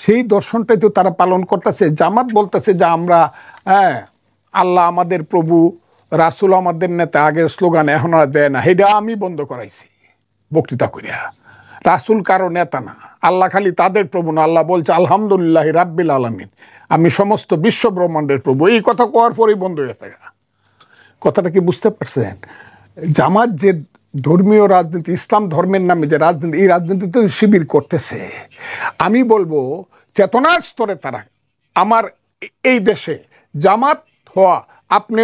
সেই দর্শনটাই তো তারা পালন করতেছে। জামাত বলতেছে যে আমরা আল্লাহ আমাদের প্রভু, রাসূল আমাদের নেতা, আগের স্লোগান এখন আর দেয় না, এটা আমি বন্ধ করাইছি বক্তৃতা করিয়া। রাসূল কারো নেতা না, আল্লাহ খালি তাদের প্রভু না। আল্লাহ বলছে আলহামদুলিল্লাহ রাব্বিল আলামিন, আমি সমস্ত বিশ্ব ব্রহ্মাণ্ডের প্রভু। এই কথা কোয়ার পরেই বন্ধ হয়ে থাকে। কথাটা কি বুঝতে পারছেন? জামাত যে ধর্মীয় রাজনীতি, ইসলাম ধর্মের নামে যে রাজনীতি, এই রাজনীতি তো শিবির করতেছে। আমি বলবো চেতনার স্তরে তারা, আমার এই দেশে জামাত হওয়া, আপনি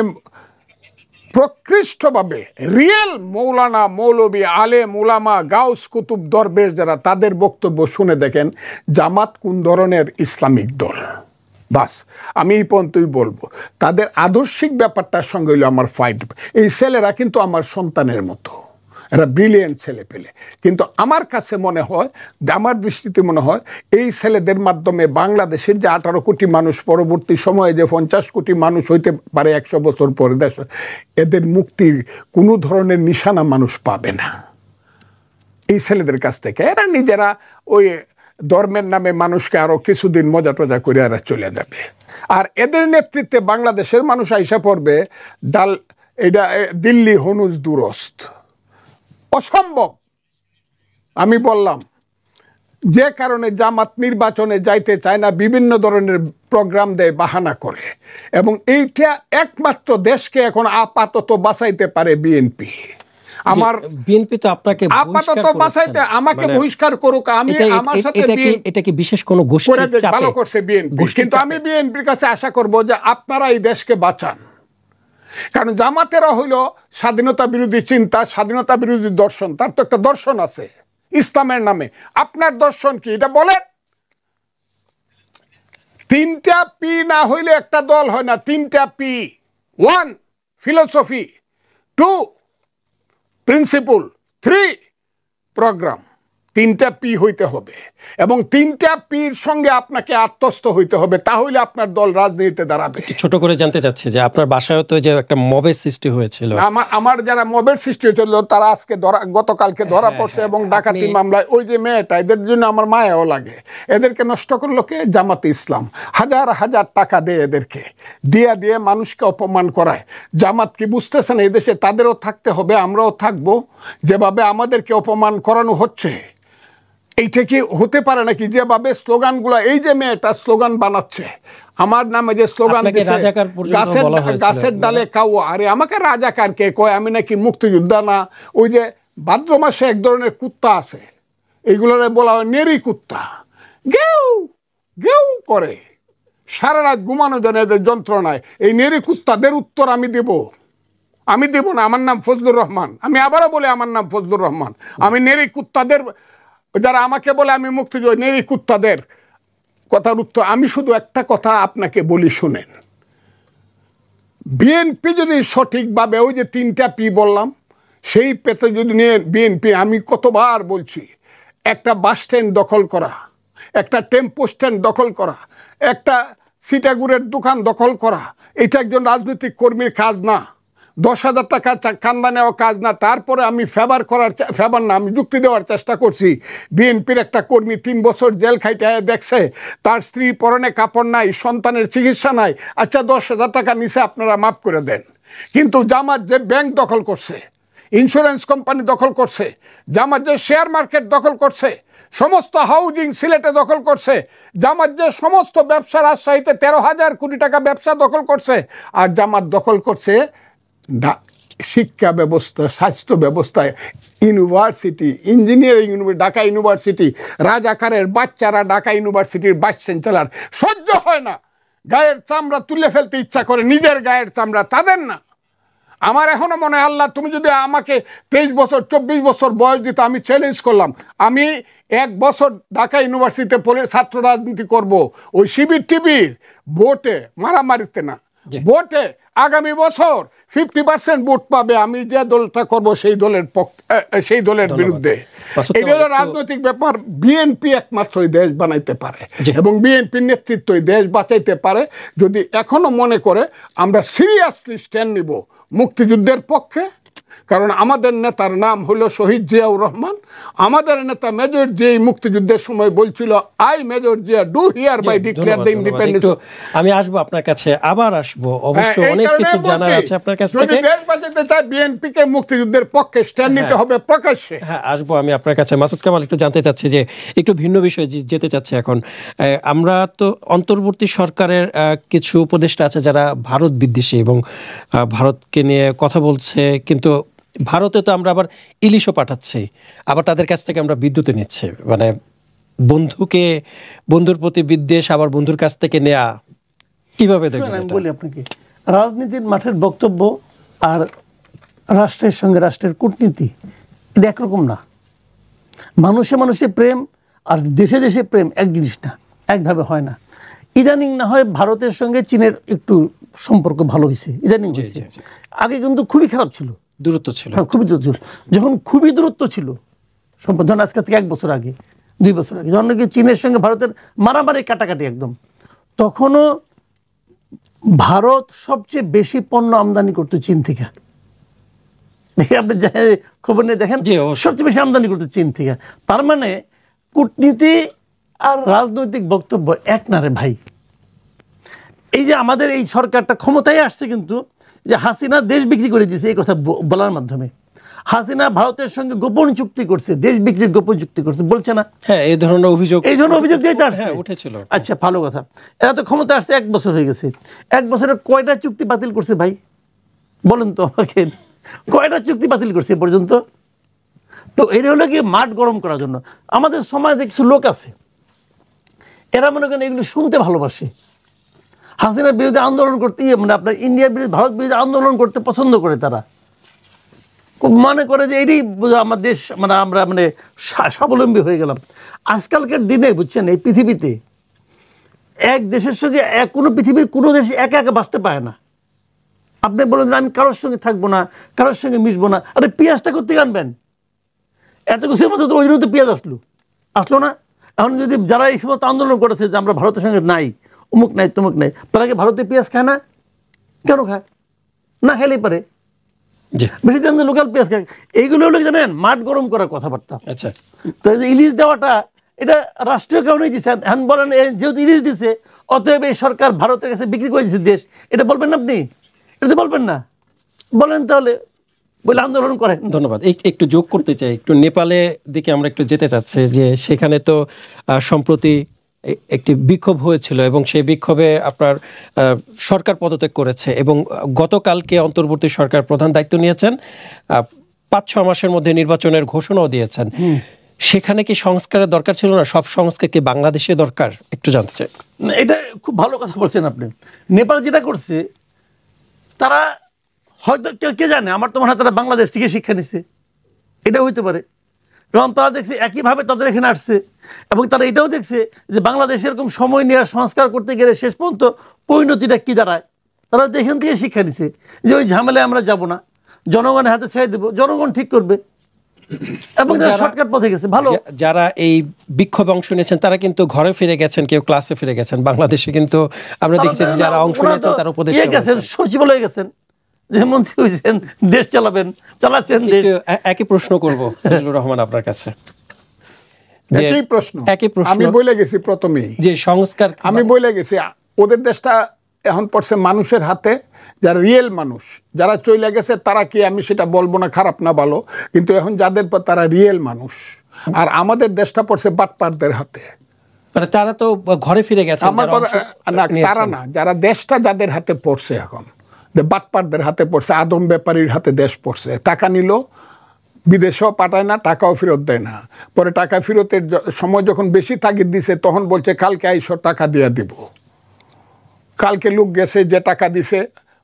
প্রকৃষ্টভাবে রিয়েল মৌলানা, মৌলবী, আলেম, উলামা, গাউস, কুতুব, দরবেশ যারা, তাদের বক্তব্য শুনে দেখেন জামাত কোন ধরনের ইসলামিক দল। বাস আমি এই পর্যন্তই বলবো। তাদের আদর্শিক ব্যাপারটার সঙ্গে হইল আমার ফাইট। এই ছেলেরা কিন্তু আমার সন্তানের মতো, এরা ব্রিলিয়েন্ট ছেলে পেলে। কিন্তু আমার কাছে মনে হয়, আমার দৃষ্টিতে মনে হয় এই ছেলেদের মাধ্যমে বাংলাদেশের যে 18 কোটি মানুষ, পরবর্তী সময়ে যে 50 কোটি মানুষ হইতে পারে 100 বছর পরে দেশ, এদের মুক্তির কোনো ধরনের নিশানা মানুষ পাবে না এই ছেলেদের কাছ থেকে। এরা নিজেরা ওই ধর্মের নামে মানুষকে আরো কিছুদিন মজা টজা করে এরা চলে যাবে। আর এদের নেতৃত্বে বাংলাদেশের মানুষ আইসা পড়বে এটা দিল্লি হনুজ দুরস্ত, অসম্ভব। আমি বললাম যে কারণে জামাত নির্বাচনে যাইতে চায় না, বিভিন্ন ধরনের প্রোগ্রাম দেয়, বাহানা করে, এবং এইটা একমাত্র দেশকে এখন আপাতত বাঁচাইতে পারে বিএনপি। আমার বিএনপি তো আপনাকে আপাতত বাঁচাইতে, আমাকে বহিষ্কার করুক, আমি আমার সাথে এটা কি বিশেষ কোনো গোষ্ঠীর চাপে ভালো করছে বিএনপি, কিন্তু আমি বিএনপির কাছে আশা করব যে আপনারা এই দেশকে বাঁচান। কারণ জামাতেরা হইল স্বাধীনতা বিরোধী চিন্তা, স্বাধীনতা বিরোধী দর্শন, তার তো একটা দর্শন আছে ইসলামের নামে। আপনার দর্শন কি এটা বলেন? 3টা পি না হইলে একটা দল হয় না। 3টা পি: 1 ফিলোসফি, 2 প্রিন্সিপল, 3 প্রোগ্রাম। 3টা পি হইতে হবে, এবং 3টা পির সঙ্গে আপনাকে আত্মস্থ হইতে হবে, তাহলে আপনার দল রাজনীতিতে দাঁড়াবে। ছোট করে জানতে চাচ্ছি যে আপনার বাসায় তো যে একটা মবের সৃষ্টি হয়েছিল, আমার যারা মবের সৃষ্টি হয়েছিল তারা আজকে গতকালকে ধরা পড়ছে, এবং ডাকাতি মামলায় ওই যে মেয়েটা, এদের জন্য আমার মায়াও লাগে। এদেরকে নষ্ট করলো কে? জামাতে ইসলাম। হাজার হাজার টাকা দেয় এদেরকে, দিয়ে মানুষকে অপমান করায়। জামাত কি বুঝতেছেন এই দেশে তাদেরও থাকতে হবে, আমরাও থাকবো? যেভাবে আমাদেরকে অপমান করানো হচ্ছে, এইটা কি হতে পারে নাকি? যেভাবে স্লোগানগুলো, এই যে মেয়েটা স্লোগান বানাচ্ছে আমার নামে, যে স্লোগান গাছের ডালে কাউ, আরে আমাকে রাজাকার কে কয়? আমি নাকি মুক্তিযোদ্ধা না? ওই যে ভাদ্র মাসে এক ধরনের কুত্তা আছে, এইগুলোরে বলা হয় নেরি কুত্তা, গেউ গেউ করে সারা রাত ঘুমানো জন্য এদের যন্ত্রণায়। এই নেরি কুত্তাদের উত্তর আমি দেব না। আমার নাম ফজলুর রহমান, আমি আবারও বলি আমার নাম ফজলুর রহমান। আমি নেরি কুত্তাদের, যারা আমাকে বলে আমি মুক্তিযোদ্ধা, নেরি কুত্তাদের কথার উত্তর আমি শুধু একটা কথা আপনাকে বলি, শুনেন। বিএনপি যদি সঠিকভাবে ওই যে 3টা পি বললাম, সেই পেতে যদি নিয়ে বিএনপি, আমি কতবার বলছি, একটা বাস স্ট্যান্ড দখল করা, একটা টেম্পো স্ট্যান্ড দখল করা, একটা সিটাগুড়ের দোকান দখল করা, এটা একজন রাজনৈতিক কর্মীর কাজ না। 10,000 টাকা কান্দা নেওয়া কাজ না। তারপরে আমি আমি যুক্তি দেওয়ার চেষ্টা করছি। বিএনপির একটা কর্মী 3 বছর জেল খাইতে দেখছে, তার স্ত্রী পরনে কাপড় নাই, সন্তানের চিকিৎসা নাই। আচ্ছা 10,000 টাকা নিচে আপনারা মাফ করে দেন। কিন্তু জামাত যে ব্যাংক দখল করছে, ইন্স্যুরেন্স কোম্পানি দখল করছে, জামাত যে শেয়ার মার্কেট দখল করছে, সমস্ত হাউজিং সিলেটে দখল করছে, জামাত যে সমস্ত ব্যবসা, রাজশাহীতে 13,000 কোটি টাকা ব্যবসা দখল করছে, আর জামাত দখল করছে শিক্ষা ব্যবস্থা, স্বাস্থ্য ব্যবস্থায়, university, engineering university, Dhaka university, রাজাকারের বাচ্চারা ঢাকা ইউনিভার্সিটির ভাইস চ্যান্সেলর। সহ্য হয় না, গায়ের চামড়া তুলে ফেলতে ইচ্ছা করে, নিজের গায়ের চামড়া, তাদের না। আমার এখনো মনে হয়, আল্লাহ তুমি যদি আমাকে 23 বছর 24 বছর বয়স দিত, আমি চ্যালেঞ্জ করলাম, আমি 1 বছর ঢাকা ইউনিভার্সিটিতে পড়ে ছাত্র রাজনীতি করব, ওই শিবির টিবির ভোটে মারামারিতে না, ভোটে আগামী বছর 50% ভোট পাবে, আমি যে দলটা করব সেই দলের বিরুদ্ধে। এই হলো রাজনৈতিক ব্যাপার। বিএনপি একমাত্র দেশ বানাইতে পারে, এবং বিএনপির নেতৃত্বই দেশ বাঁচাইতে পারে, যদি এখনো মনে করে আমরা সিরিয়াসলি স্ট্যান্ড নিব মুক্তিযুদ্ধের পক্ষে। কারণ আমাদের নেতার নাম হলো শহীদ জিয়াউর রহমান। আমাদের নেতা মেজর জিয়া মুক্তিযুদ্ধের সময় বলছিল, I major Zia do hereby declare the independence. আমি আসবো আপনার কাছে, আবার আসবো, অবশ্য অনেক কিছু জানার আছে আপনার কাছ থেকে। যদি দেশ বাঁচাতে চায়, বিএনপি কে মুক্তিযুদ্ধের পক্ষে স্ট্যান্ড নিতে হবে প্রকাশ্যে। হ্যাঁ, আসবো আমি আপনার কাছে। মাসুদ কামাল, একটু জানতে চাচ্ছি যে, একটু ভিন্ন বিষয়ে যেতে চাচ্ছি এখন। আমরা তো অন্তর্বর্তী সরকারের কিছু উপদেষ্টা আছে যারা ভারত বিদ্বেষী এবং ভারতকে নিয়ে কথা বলছে, কিন্তু ভারতে তো আমরা আবার ইলিশও পাঠাচ্ছি, আবার তাদের কাছ থেকে আমরা বিদ্যুৎ নিচ্ছি। মানে বন্ধুর প্রতি বিদ্বেষ, আবার বন্ধুর কাছ থেকে নেয়া, কিভাবে দেখবেন? আমি বলি আপনাকে, রাজনীতির মাঠের বক্তব্য আর রাষ্ট্রের সঙ্গে রাষ্ট্রের কূটনীতি এটা একরকম না। মানুষে মানুষে প্রেম আর দেশে দেশে প্রেম এক জিনিস না, একভাবে হয় না। ইদানিং না হয় ভারতের সঙ্গে চীনের একটু সম্পর্ক ভালো হয়েছে, ইদানিং হয়েছে, আগে কিন্তু খুবই খারাপ ছিল। দূরত্ব ছিল। হ্যাঁ, খুবই দূরত্ব ছিল। যখন খুবই দূরত্ব ছিল যখন আজকে থেকে 1 বছর আগে 2 বছর আগে যখন নাকি চীনের সঙ্গে ভারতের মারামারি কাটাকাটি একদম, তখনও ভারত সবচেয়ে বেশি পণ্য আমদানি করতো চীন থেকে। আপনি খবর নিয়ে দেখেন, সবচেয়ে বেশি আমদানি করতো চীন থেকে। তার মানে কূটনীতি আর রাজনৈতিক বক্তব্য এক না রে ভাই। এই যে আমাদের এই সরকারটা ক্ষমতায় আসছে, কিন্তু যে হাসিনা দেশ বিক্রি করে দিয়েছে এই কথা বলার মাধ্যমে। হাসিনা ভারতের সঙ্গে গোপন চুক্তি করছে, দেশ বিক্রির গোপন চুক্তি করছে, বলছে না? হ্যাঁ, এই ধরনের অভিযোগ দিতে আসছে, উঠেছিল। আচ্ছা, ভালো কথা। এরা তো ক্ষমতা আসছে 1 বছর হয়ে গেছে। 1 বছরে কয়টা চুক্তি বাতিল করছে ভাই বলেন তো আমাকে? কয়টা চুক্তি বাতিল করছে পর্যন্ত? তো এটা হলো কি মাঠ গরম করার জন্য। আমাদের সমাজে কিছু লোক আছে, এরা মনে করেন এগুলো শুনতে ভালোবাসে। হাসিনার বিরুদ্ধে আন্দোলন করতে, মানে আপনার ইন্ডিয়ার বিরুদ্ধে, ভারত বিরুদ্ধে আন্দোলন করতে পছন্দ করে। তারা মনে করে যে এটাই আমার দেশ, মানে আমরা মানে স্বাবলম্বী হয়ে গেলাম। আজকালকার দিনে বুঝছেন, এই পৃথিবীতে এক দেশের সঙ্গে কোনো পৃথিবীর কোনো দেশ একা একা বাঁচতে পারে না। আপনি বলেন যে আমি কারোর সঙ্গে থাকবো না, কারোর সঙ্গে মিশবো না। আরে পেঁয়াজটা করতে আনবেন? এত কিছুর মধ্যে তো ওই জন্য তো পেঁয়াজ আসলো না। এখন যদি যারা এই সমস্ত আন্দোলন করেছে যে আমরা ভারতের সঙ্গে নাই, অমুক নাই তমুক নাই, তারা কি ভারতে পেঁয়াজ খায় না? কেন খায় না? খাইলেই পারে, বেশি দাম লোকাল পেঁয়াজ খায়। এইগুলো হলো জানেন মাঠ গরম করার কথাবার্তা। আচ্ছা, তো ইলিশ দেওয়াটা এটা রাষ্ট্রীয় কারণেই দিচ্ছে। এখন বলেন যেহেতু ইলিশ দিছে, অতএব এই সরকার ভারতের কাছে বিক্রি করে দিচ্ছে দেশ, এটা বলবেন না আপনি? এটা তো বলবেন না। বলেন তাহলে, বলে আন্দোলন করেন। ধন্যবাদ। একটু যোগ করতে চাই, একটু নেপালের দিকে আমরা একটু যেতে চাচ্ছি, যে সেখানে তো সম্প্রতি একটি বিক্ষোভ হয়েছিল এবং সেই বিক্ষোভে আপনার সরকার পদত্যাগ করেছে এবং গতকালকে অন্তর্বর্তী সরকার প্রধান দায়িত্ব নিয়েছেন, 5-6 মাসের মধ্যে নির্বাচনের ঘোষণাও দিয়েছেন। সেখানে কি সংস্কারের দরকার ছিল না? সব সংস্কার কি বাংলাদেশে দরকার? একটু জানতে চাই। এটা খুব ভালো কথা বলছেন আপনি। নেপাল যেটা করছে, তারা হয়তো কে জানে, আমার তো মনে হয় তারা বাংলাদেশ থেকে শিক্ষা নিছে, এটা হইতে পারে। কারণ তারা দেখছে একইভাবে তাদের এখানে আসছে এবং তারা এটাও দেখছে যে বাংলাদেশে এরকম সময় নিয়ে সংস্কার করতে গেলে শেষ পর্যন্ত পরিণতিটা কী দাঁড়ায়। তারা তো এখান থেকে শিক্ষা নিছে যে ওই ঝামেলায় আমরা যাব না, জনগণের হাতে ছেড়ে দেবো, জনগণ ঠিক করবে। এবং যারা শর্টকাট পথে গেছে ভালো, যারা এই বিক্ষোভে অংশ নিয়েছেন তারা কিন্তু ঘরে ফিরে গেছেন, কেউ ক্লাসে ফিরে গেছেন। বাংলাদেশে কিন্তু আমরা দেখছি যারা অংশ নিয়েছেন তারা উপদেশ গেছেন, সচিবালয়ে গেছেন, যে মন্ত্রী হয়েছেন, দেশ চালাচ্ছেন। একই প্রশ্ন করবো ফজলুর রহমান আপনার কাছে। একই প্রশ্ন আমি বলে গেছি প্রথমেই, যে সংস্কার আমি বলে গেছি ওদের দেশটা এখন পড়ছে মানুষের হাতে, যারা রিয়েল মানুষ, যারা চলে গেছে তারা কি, আমি সেটা বলবো না খারাপ না ভালো, কিন্তু এখন যাদের পর তারা রিয়েল মানুষ। আর আমাদের দেশটা পড়ছে বাটপারদের হাতে। মানে তারা তো ঘরে ফিরে গেছে, তারা না, যারা দেশটা যাদের হাতে পড়ছে এখন, বাটপারদের হাতে পড়ছে, আদম ব্যাপারীর হাতে দেশ পড়ছে। টাকা নিল, বিদেশেও পাঠায় না, টাকাও ফেরত দেয় না। পরে টাকা ফেরতের সময় যখন বেশি তাগিদ দিছে তখন বলছে কালকে আইসো টাকা দিয়ে দিব। কালকে লোক গেছে, যে টাকা দিছে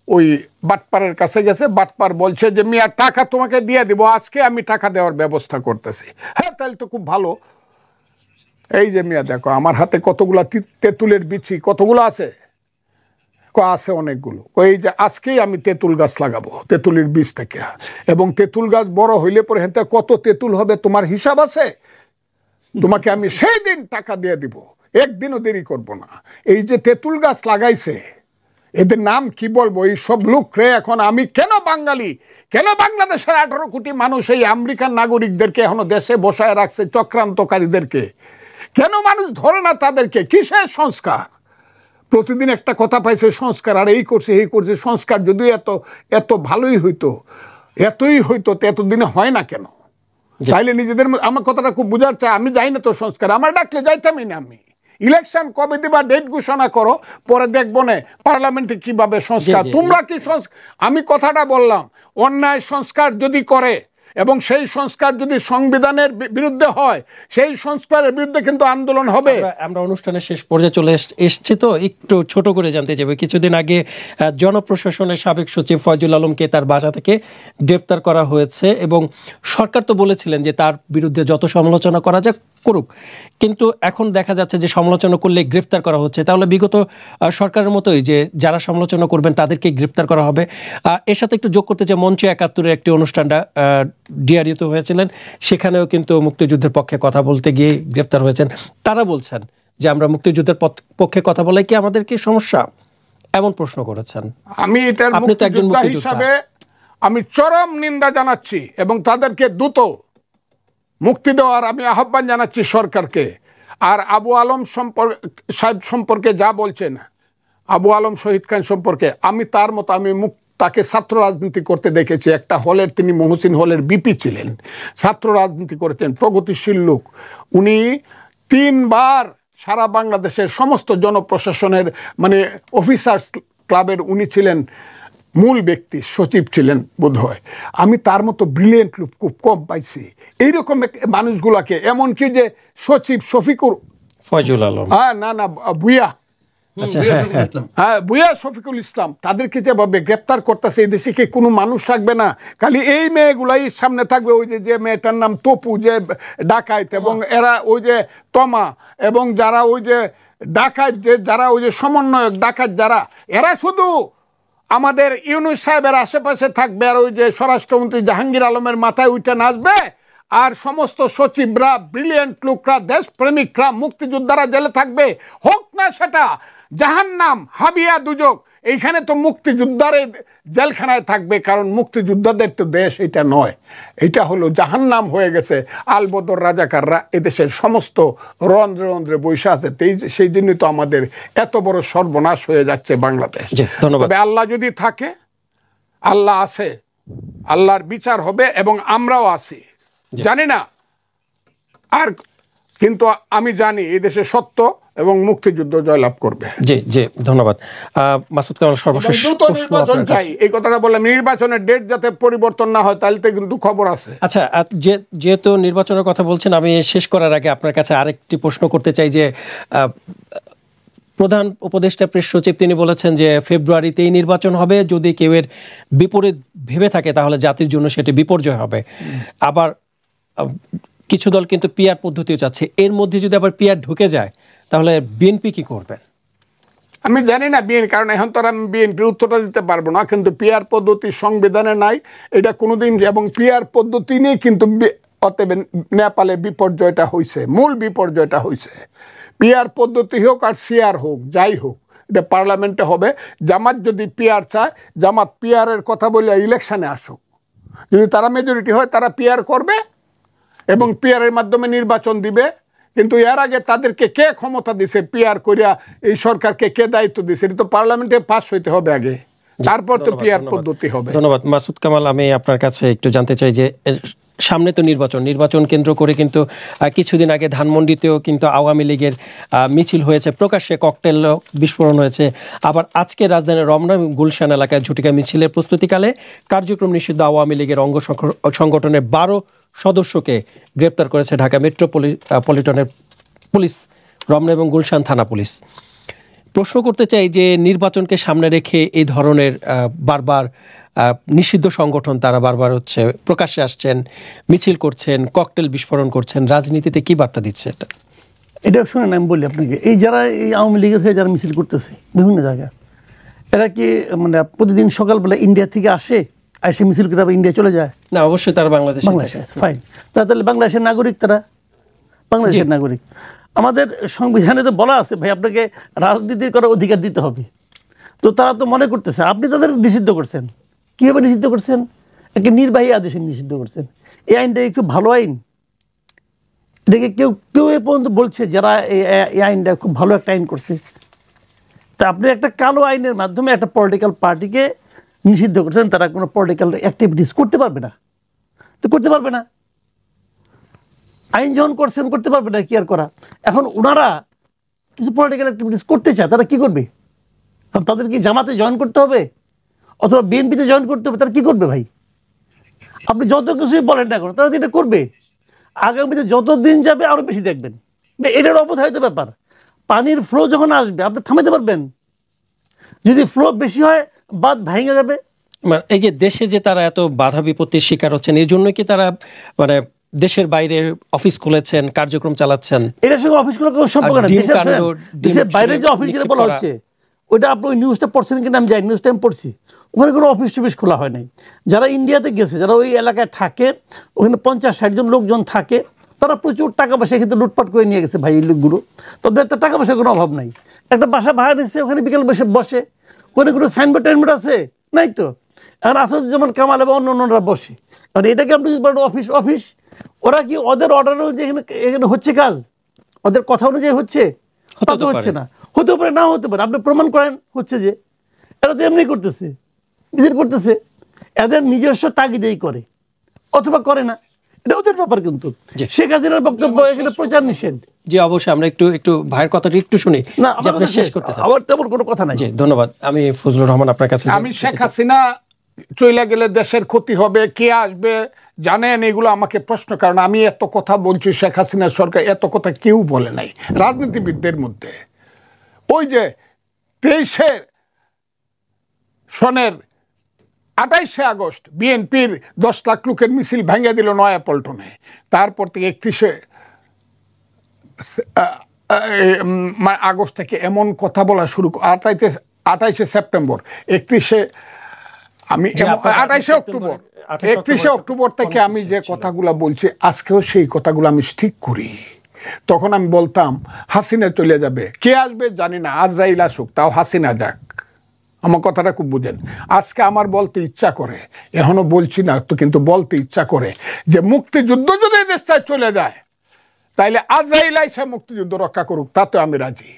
ওই বাটপারের কাছে গেছে, বাটপার বলছে যে মিয়া টাকা তোমাকে দিয়ে দিব, আজকে আমি টাকা দেওয়ার ব্যবস্থা করতেছি। হ্যাঁ, তাহলে তো খুব ভালো। এই যে মিয়া দেখো আমার হাতে কতগুলা তেঁতুলের বিচি, কতগুলো আছে? আছে অনেকগুলো। ওই যে আজকেই আমি তেঁতুল গাছ লাগাবো তেঁতুলের বীজ থেকে, এবং তেঁতুল গাছ বড় হইলে পরে হেঁটে কত তেঁতুল হবে তোমার হিসাব আছে? তোমাকে আমি সেই দিন টাকা দিয়ে দিব, একদিনও দেরি করব না। এই যে তেঁতুল গাছ লাগাইছে, এদের নাম কি বলবো? এই সব লোক রে, এখন আমি কেন বাঙালি, কেন বাংলাদেশের 18 কোটি মানুষ এই আমেরিকান নাগরিকদেরকে এখনো দেশে বসায় রাখছে, চক্রান্তকারীদেরকে কেন মানুষ ধরে না তাদেরকে? কিসের সংস্কার? প্রতিদিন একটা কথা পাইছে সংস্কার, আর এই করছে এই করছে। সংস্কার যদিও এত ভালোই হইতো, এতই হইতো, তো এতদিনে হয় না কেন? তাইলে নিজেদের, আমার কথাটা খুব বোঝার চাই। আমি যাই না তো সংস্কার, আমার ডাকলে যাইতামই না। আমি ইলেকশন কবে দিবা ডেট ঘোষণা করো, পরে দেখবো না পার্লামেন্টে কিভাবে সংস্কার। তোমরা কি আমি কথাটা বললাম, অন্যায় সংস্কার যদি করে এবং সেই সংস্কার যদি সংবিধানের বিরুদ্ধে হয়, সেই সংস্কারের বিরুদ্ধে কিন্তু আন্দোলন হবে। আমরা অনুষ্ঠানের শেষ পর্যায়ে চলে এসেছি, তো একটু ছোট করে জানতে চাইব। কিছুদিন আগে জনপ্রশাসনের সাবেক সচিব ফয়জুল আলমকে তার বাসা থেকে গ্রেফতার করা হয়েছে এবং সরকার তো বলেছিলেন যে তার বিরুদ্ধে যত সমালোচনা করা যায় করুক, কিন্তু এখন দেখা যাচ্ছে যে সমালোচনা করলে গ্রেফতার করা হচ্ছে। তাহলে বিগত সরকারের মতোই যে যারা সমালোচনা করবেন তাদেরকে গ্রেফতার করা হবে। এর সাথে একটু যোগ করতে যে মঞ্চ ৭১-এর একটি অনুষ্ঠানটা ডিআরইউতে হয়েছিলেন, সেখানেও কিন্তু মুক্তিযুদ্ধের পক্ষে কথা বলতে গিয়ে গ্রেফতার হয়েছেন। তারা বলছেন যে আমরা মুক্তিযুদ্ধের পক্ষে কথা বলে কি আমাদের কি সমস্যা, এমন প্রশ্ন করেছেন। আমি এটার মুক্তিযোদ্ধা হিসাবে আমি চরম নিন্দা জানাচ্ছি এবং তাদেরকে দ্রুত মুক্তি দেওয়ার আমি আহ্বান জানাচ্ছি সরকারকে। আর আবু আলম সাহেব সম্পর্কে যা বলছেন, আবু আলম শহীদ খান সম্পর্কে, আমি তার মতো আমি তাকে ছাত্র রাজনীতি করতে দেখেছি। একটা হলের, তিনি মহসিন হলের বিপি ছিলেন, ছাত্র রাজনীতি করেছেন, প্রগতিশীল লোক। উনি 3 বার সারা বাংলাদেশের সমস্ত জনপ্রশাসনের মানে অফিসার্স ক্লাবের উনি ছিলেন মূল ব্যক্তি, সচিব ছিলেন বোধহয়। আমি তার মতো ব্রিলিয়েন্ট লোক খুব কম পাইছি। এইরকম মানুষগুলাকে, এমনকি যে সচিব শফিকুর ফয়জুল আলম, না ভুইয়া, ভুইয়া শফিকুল ইসলাম, তাদেরকে যেভাবে গ্রেপ্তার করতেছে, এই দেশে কি কোনো মানুষ থাকবে না? খালি এই মেয়েগুলাই সামনে থাকবে। ওই যে মেয়েটার নাম তপু, যে ডাকাইত, এবং এরা ওই যে তমা, এবং যারা ওই যে ডাকাত, যে যারা ওই যে সমন্বয়ক ডাকাত যারা, এরা শুধু আমাদের ইউনূস সাহেবের আশেপাশে থাকবে, আর ওই যে স্বরাষ্ট্রমন্ত্রী জাহাঙ্গীর আলমের মাথায় উঠে নাচবে, আর সমস্ত সচিবরা, ব্রিলিয়েন্ট লোকরা, দেশপ্রেমিকরা, মুক্তিযোদ্ধারা জেলে থাকবে। হোক না সেটা জাহান্নাম, হাবিয়া, দুজক, এইখানে তো মুক্তিযোদ্ধারে জেলখানায় থাকবে, কারণ মুক্তিযোদ্ধাদের তো দেশ এটা নয়, এটা হলো জাহান্নাম হয়ে গেছে। আলবদর রাজাকাররা এদেশের সমস্ত রন্ধ্রে রন্ধ্রে বৈশা আছে। সেই জন্যই তো আমাদের এত বড় সর্বনাশ হয়ে যাচ্ছে বাংলাদেশ। তবে আল্লাহ যদি থাকে, আল্লাহ আছে, আল্লাহর বিচার হবে, এবং আমরাও আছি, জানি না আর, কিন্তু আমি জানি এই দেশে সত্য এবং মুক্তিযুদ্ধ জয়লাভ করবে। জি জি, ধন্যবাদ। মাসুদ কামাল, সর্বশেষ নির্বাচন চাই, এই কথাটা বললাম। নির্বাচনের ডেট যাতে পরিবর্তন না হয়, তাহলে কিন্তু খবর আছে। আচ্ছা, যেহেতু নির্বাচনের কথা বলছেন, আমি শেষ করার আগে আপনার কাছে আরেকটি প্রশ্ন করতে চাই যে প্রধান উপদেষ্টা প্রেস সচিব তিনি বলেছেন যে ফেব্রুয়ারিতেই নির্বাচন হবে, যদি কেউ এর বিপরীত ভেবে থাকে তাহলে জাতির জন্য সেটি বিপর্যয় হবে। আবার কিছু দল কিন্তু পিআর পদ্ধতিও চাচ্ছে। এর মধ্যে যদি আবার পিআর ঢুকে যায় তাহলে বিএনপি কি করবেন? আমি জানি না বিএনপি, কারণ এখন তো আমি বিএনপির উত্তরটা দিতে পারবো না। কিন্তু পিআর পদ্ধতি সংবিধানে নাই, এটা কোনোদিন, এবং পিআর পদ্ধতি নিয়ে কিন্তু অতএব নেপালে বিপর্যয়টা হয়েছে, মূল বিপর্যয়টা হয়েছে। পিআর পদ্ধতি হোক আর সিআর হোক, যাই হোক, এটা পার্লামেন্টে হবে। জামাত যদি পিআর চায়, জামাত পিআরের কথা বলে ইলেকশনে আসুক। যদি তারা মেজরিটি হয়, তারা পিআর করবে এবং পিআরের মাধ্যমে নির্বাচন দিবে। কিন্তু এর আগে তাদেরকে কে ক্ষমতা দিছে পিআর করিয়া, এই সরকারকে কে দায়িত্ব দিছে? এটা তো পার্লামেন্টে পাস হইতে হবে আগে, তারপর তো পিআর পদ্ধতি হবে। ধন্যবাদ মাসুদ কামাল। আমি আপনার কাছে একটু জানতে চাই যে সামনে তো নির্বাচন কেন্দ্র করে কিন্তু কিছুদিন আগে ধানমন্ডিতেও কিন্তু আওয়ামী লীগের মিছিল হয়েছে, প্রকাশ্যে ককটেল বিস্ফোরণ হয়েছে। আবার আজকে রাজধানীর রমনা গুলশান এলাকায় ঝটিকা মিছিলের প্রস্তুতিকালে কার্যক্রম নিষিদ্ধ আওয়ামী লীগের অঙ্গ সংগঠনের 12 সদস্যকে গ্রেপ্তার করেছে ঢাকা মেট্রোপলিটনের পুলিশ, রমনা এবং গুলশান থানা পুলিশ। প্রশ্ন করতে চাই যে নির্বাচনকে সামনে রেখে এই ধরনের বারবার নিষিদ্ধ সংগঠন তারা বারবার হচ্ছে প্রকাশ্যে আসছেন, মিছিল করছেন, ককটেল বিস্ফোরণ করছেন, রাজনীতিতে কি বার্তা দিচ্ছে এটা? এটা শুনেন, আমি বলি আপনাকে, এই যারা এই আওয়ামী লীগের হয়ে যারা মিছিল করতেছে বিভিন্ন জায়গায়, এরা কি মানে প্রতিদিন সকালবেলা ইন্ডিয়া থেকে আসে মিছিল করে আবার ইন্ডিয়া চলে যায়? না, অবশ্যই তারা বাংলাদেশে, ফাইন। তাহলে বাংলাদেশের নাগরিক, তারা বাংলাদেশের নাগরিক। আমাদের সংবিধানে তো বলা আছে ভাই, আপনাকে রাজনীতি করার অধিকার দিতে হবে। তো তারা তো মনে করতেছে আপনি তাদের নিষিদ্ধ করছেন। কীভাবে নিষিদ্ধ করছেন? একটা নির্বাহী আদেশে নিষিদ্ধ করছেন। এই আইনটা খুব ভালো আইন, এটাকে কেউ এ পর্যন্ত বলছে যারা এই আইনটা খুব ভালো একটা আইন করছে। তা আপনি একটা কালো আইনের মাধ্যমে একটা পলিটিক্যাল পার্টিকে নিষিদ্ধ করছেন, তারা কোনো পলিটিক্যাল অ্যাক্টিভিটিস করতে পারবে না। তো করতে পারবে না, আইন যখন করছেন করতে পারবে না, কি আর করা। এখন ওনারা কিছু পলিটিক্যাল অ্যাক্টিভিটিস করতে চায়, তারা কি করবে? তাদের কি জামাতে জয়েন করতে হবে অথবা বিএনপিতে জয়েন করতে হবে? তারা কি করবে ভাই? আপনি যত কিছুই বলেন না কেন, তারা এটা করবে। আগামীতে যত দিন যাবে আরও বেশি দেখবেন। এটার অবধারিত ব্যাপার। পানির ফ্লো যখন আসবে আপনি থামাতে পারবেন? যদি ফ্লো বেশি হয় বাঁধ ভেঙে যাবে। এই যে দেশে যে তারা এত বাধা বিপত্তির শিকার হচ্ছেন, এর জন্য কি তারা মানে দেশের বাইরে অফিস খুলেছেন, কার্যক্রম চালাচ্ছেন। এটার সঙ্গে অফিসগুলো কোনো সম্পর্ক নেই। দেশের বাইরে যে অফিসগুলো বলা হচ্ছে ওইটা আপনি ওই নিউজটা পড়ছেন কিনা আমি জানি, নিউজটা আমি পড়ছি, ওখানে কোনো অফিস টফিস খোলা হয় নাই। যারা ইন্ডিয়াতে গেছে, যারা ওই এলাকায় থাকে, ওখানে 50-60 জন লোকজন থাকে, তারা প্রচুর টাকা পয়সা ক্ষেত্রে লুটপাট করে নিয়ে গেছে ভাই এই লোকগুলো। তাদের একটা টাকা পয়সার কোনো অভাব নাই। একটা বাসা ভাড়া নিচ্ছে, ওখানে বিকেল বসে ওখানে কোনো সাইনবোর্ড টাইনবোর্ড আছে নাই তো। এখন আসাদুজ্জামান কামাল এবং অন্যরা বসে, কারণ এটাকে আপনি অফিস ওরা কি ওদের অর্ডারও যে এখানে হচ্ছে কাজ, ওদের কথা অনুযায়ী হচ্ছে? তা তো হচ্ছে না। হতে পারে, না হতে পারে, আপনি প্রমাণ করেন হচ্ছে যে। এরা তো এমনি করতেছে, নিজের করতেছে, এদের নিজস্ব তাগিদেই করে অথবা করে না, এটা ওদের ব্যাপার। কিন্তু শেখ হাসিনার বক্তব্য এখানে প্রচার নিষেধ। জি অবশ্যই, আমরা একটু ভাইয়ের কথাটা একটু শুনি, আপনি শেষ করতে চান। আবার তেমন কোনো কথা নাই। জি ধন্যবাদ। আমি ফজলুর রহমান আপনার কাছে, আমি শেখ হাসিনা চলে গেলে দেশের ক্ষতি হবে, কে আসবে জানেন, এগুলো আমাকে প্রশ্ন। কারণ আমি এত কথা বলছি, শেখ হাসিনার সরকার এত কথা কেউ বলে নাই রাজনীতিবিদদের মধ্যে। ওই যে 23 সনের 28 আগস্ট বিএনপির 10 লাখ লোকের মিছিল ভেঙে দিল নয়াপল্টনে। তারপর থেকে 31 আগস্ট থেকে এমন কথা বলা শুরু, 28 সেপ্টেম্বর, 31 অক্টোবর থেকে আমি যে কথাগুলো বলছি, আজকেও সেই কথাগুলো আমি ঠিক করি। তখন আমি বলতাম হাসিনা চলে যাবে, কে আসবে জানি না, আজরাইল আসুক, তাও হাসিনা যাক। আমার কথাটা খুব বুঝেন। আজকে আমার বলতে ইচ্ছা করে, এখনো বলছি না তো, কিন্তু বলতে ইচ্ছা করে যে মুক্তিযুদ্ধ যদি দেশটায় চলে যায়, তাইলে আজরাইল আইসা মুক্তিযুদ্ধ রক্ষা করুক, তাতে আমি রাজি।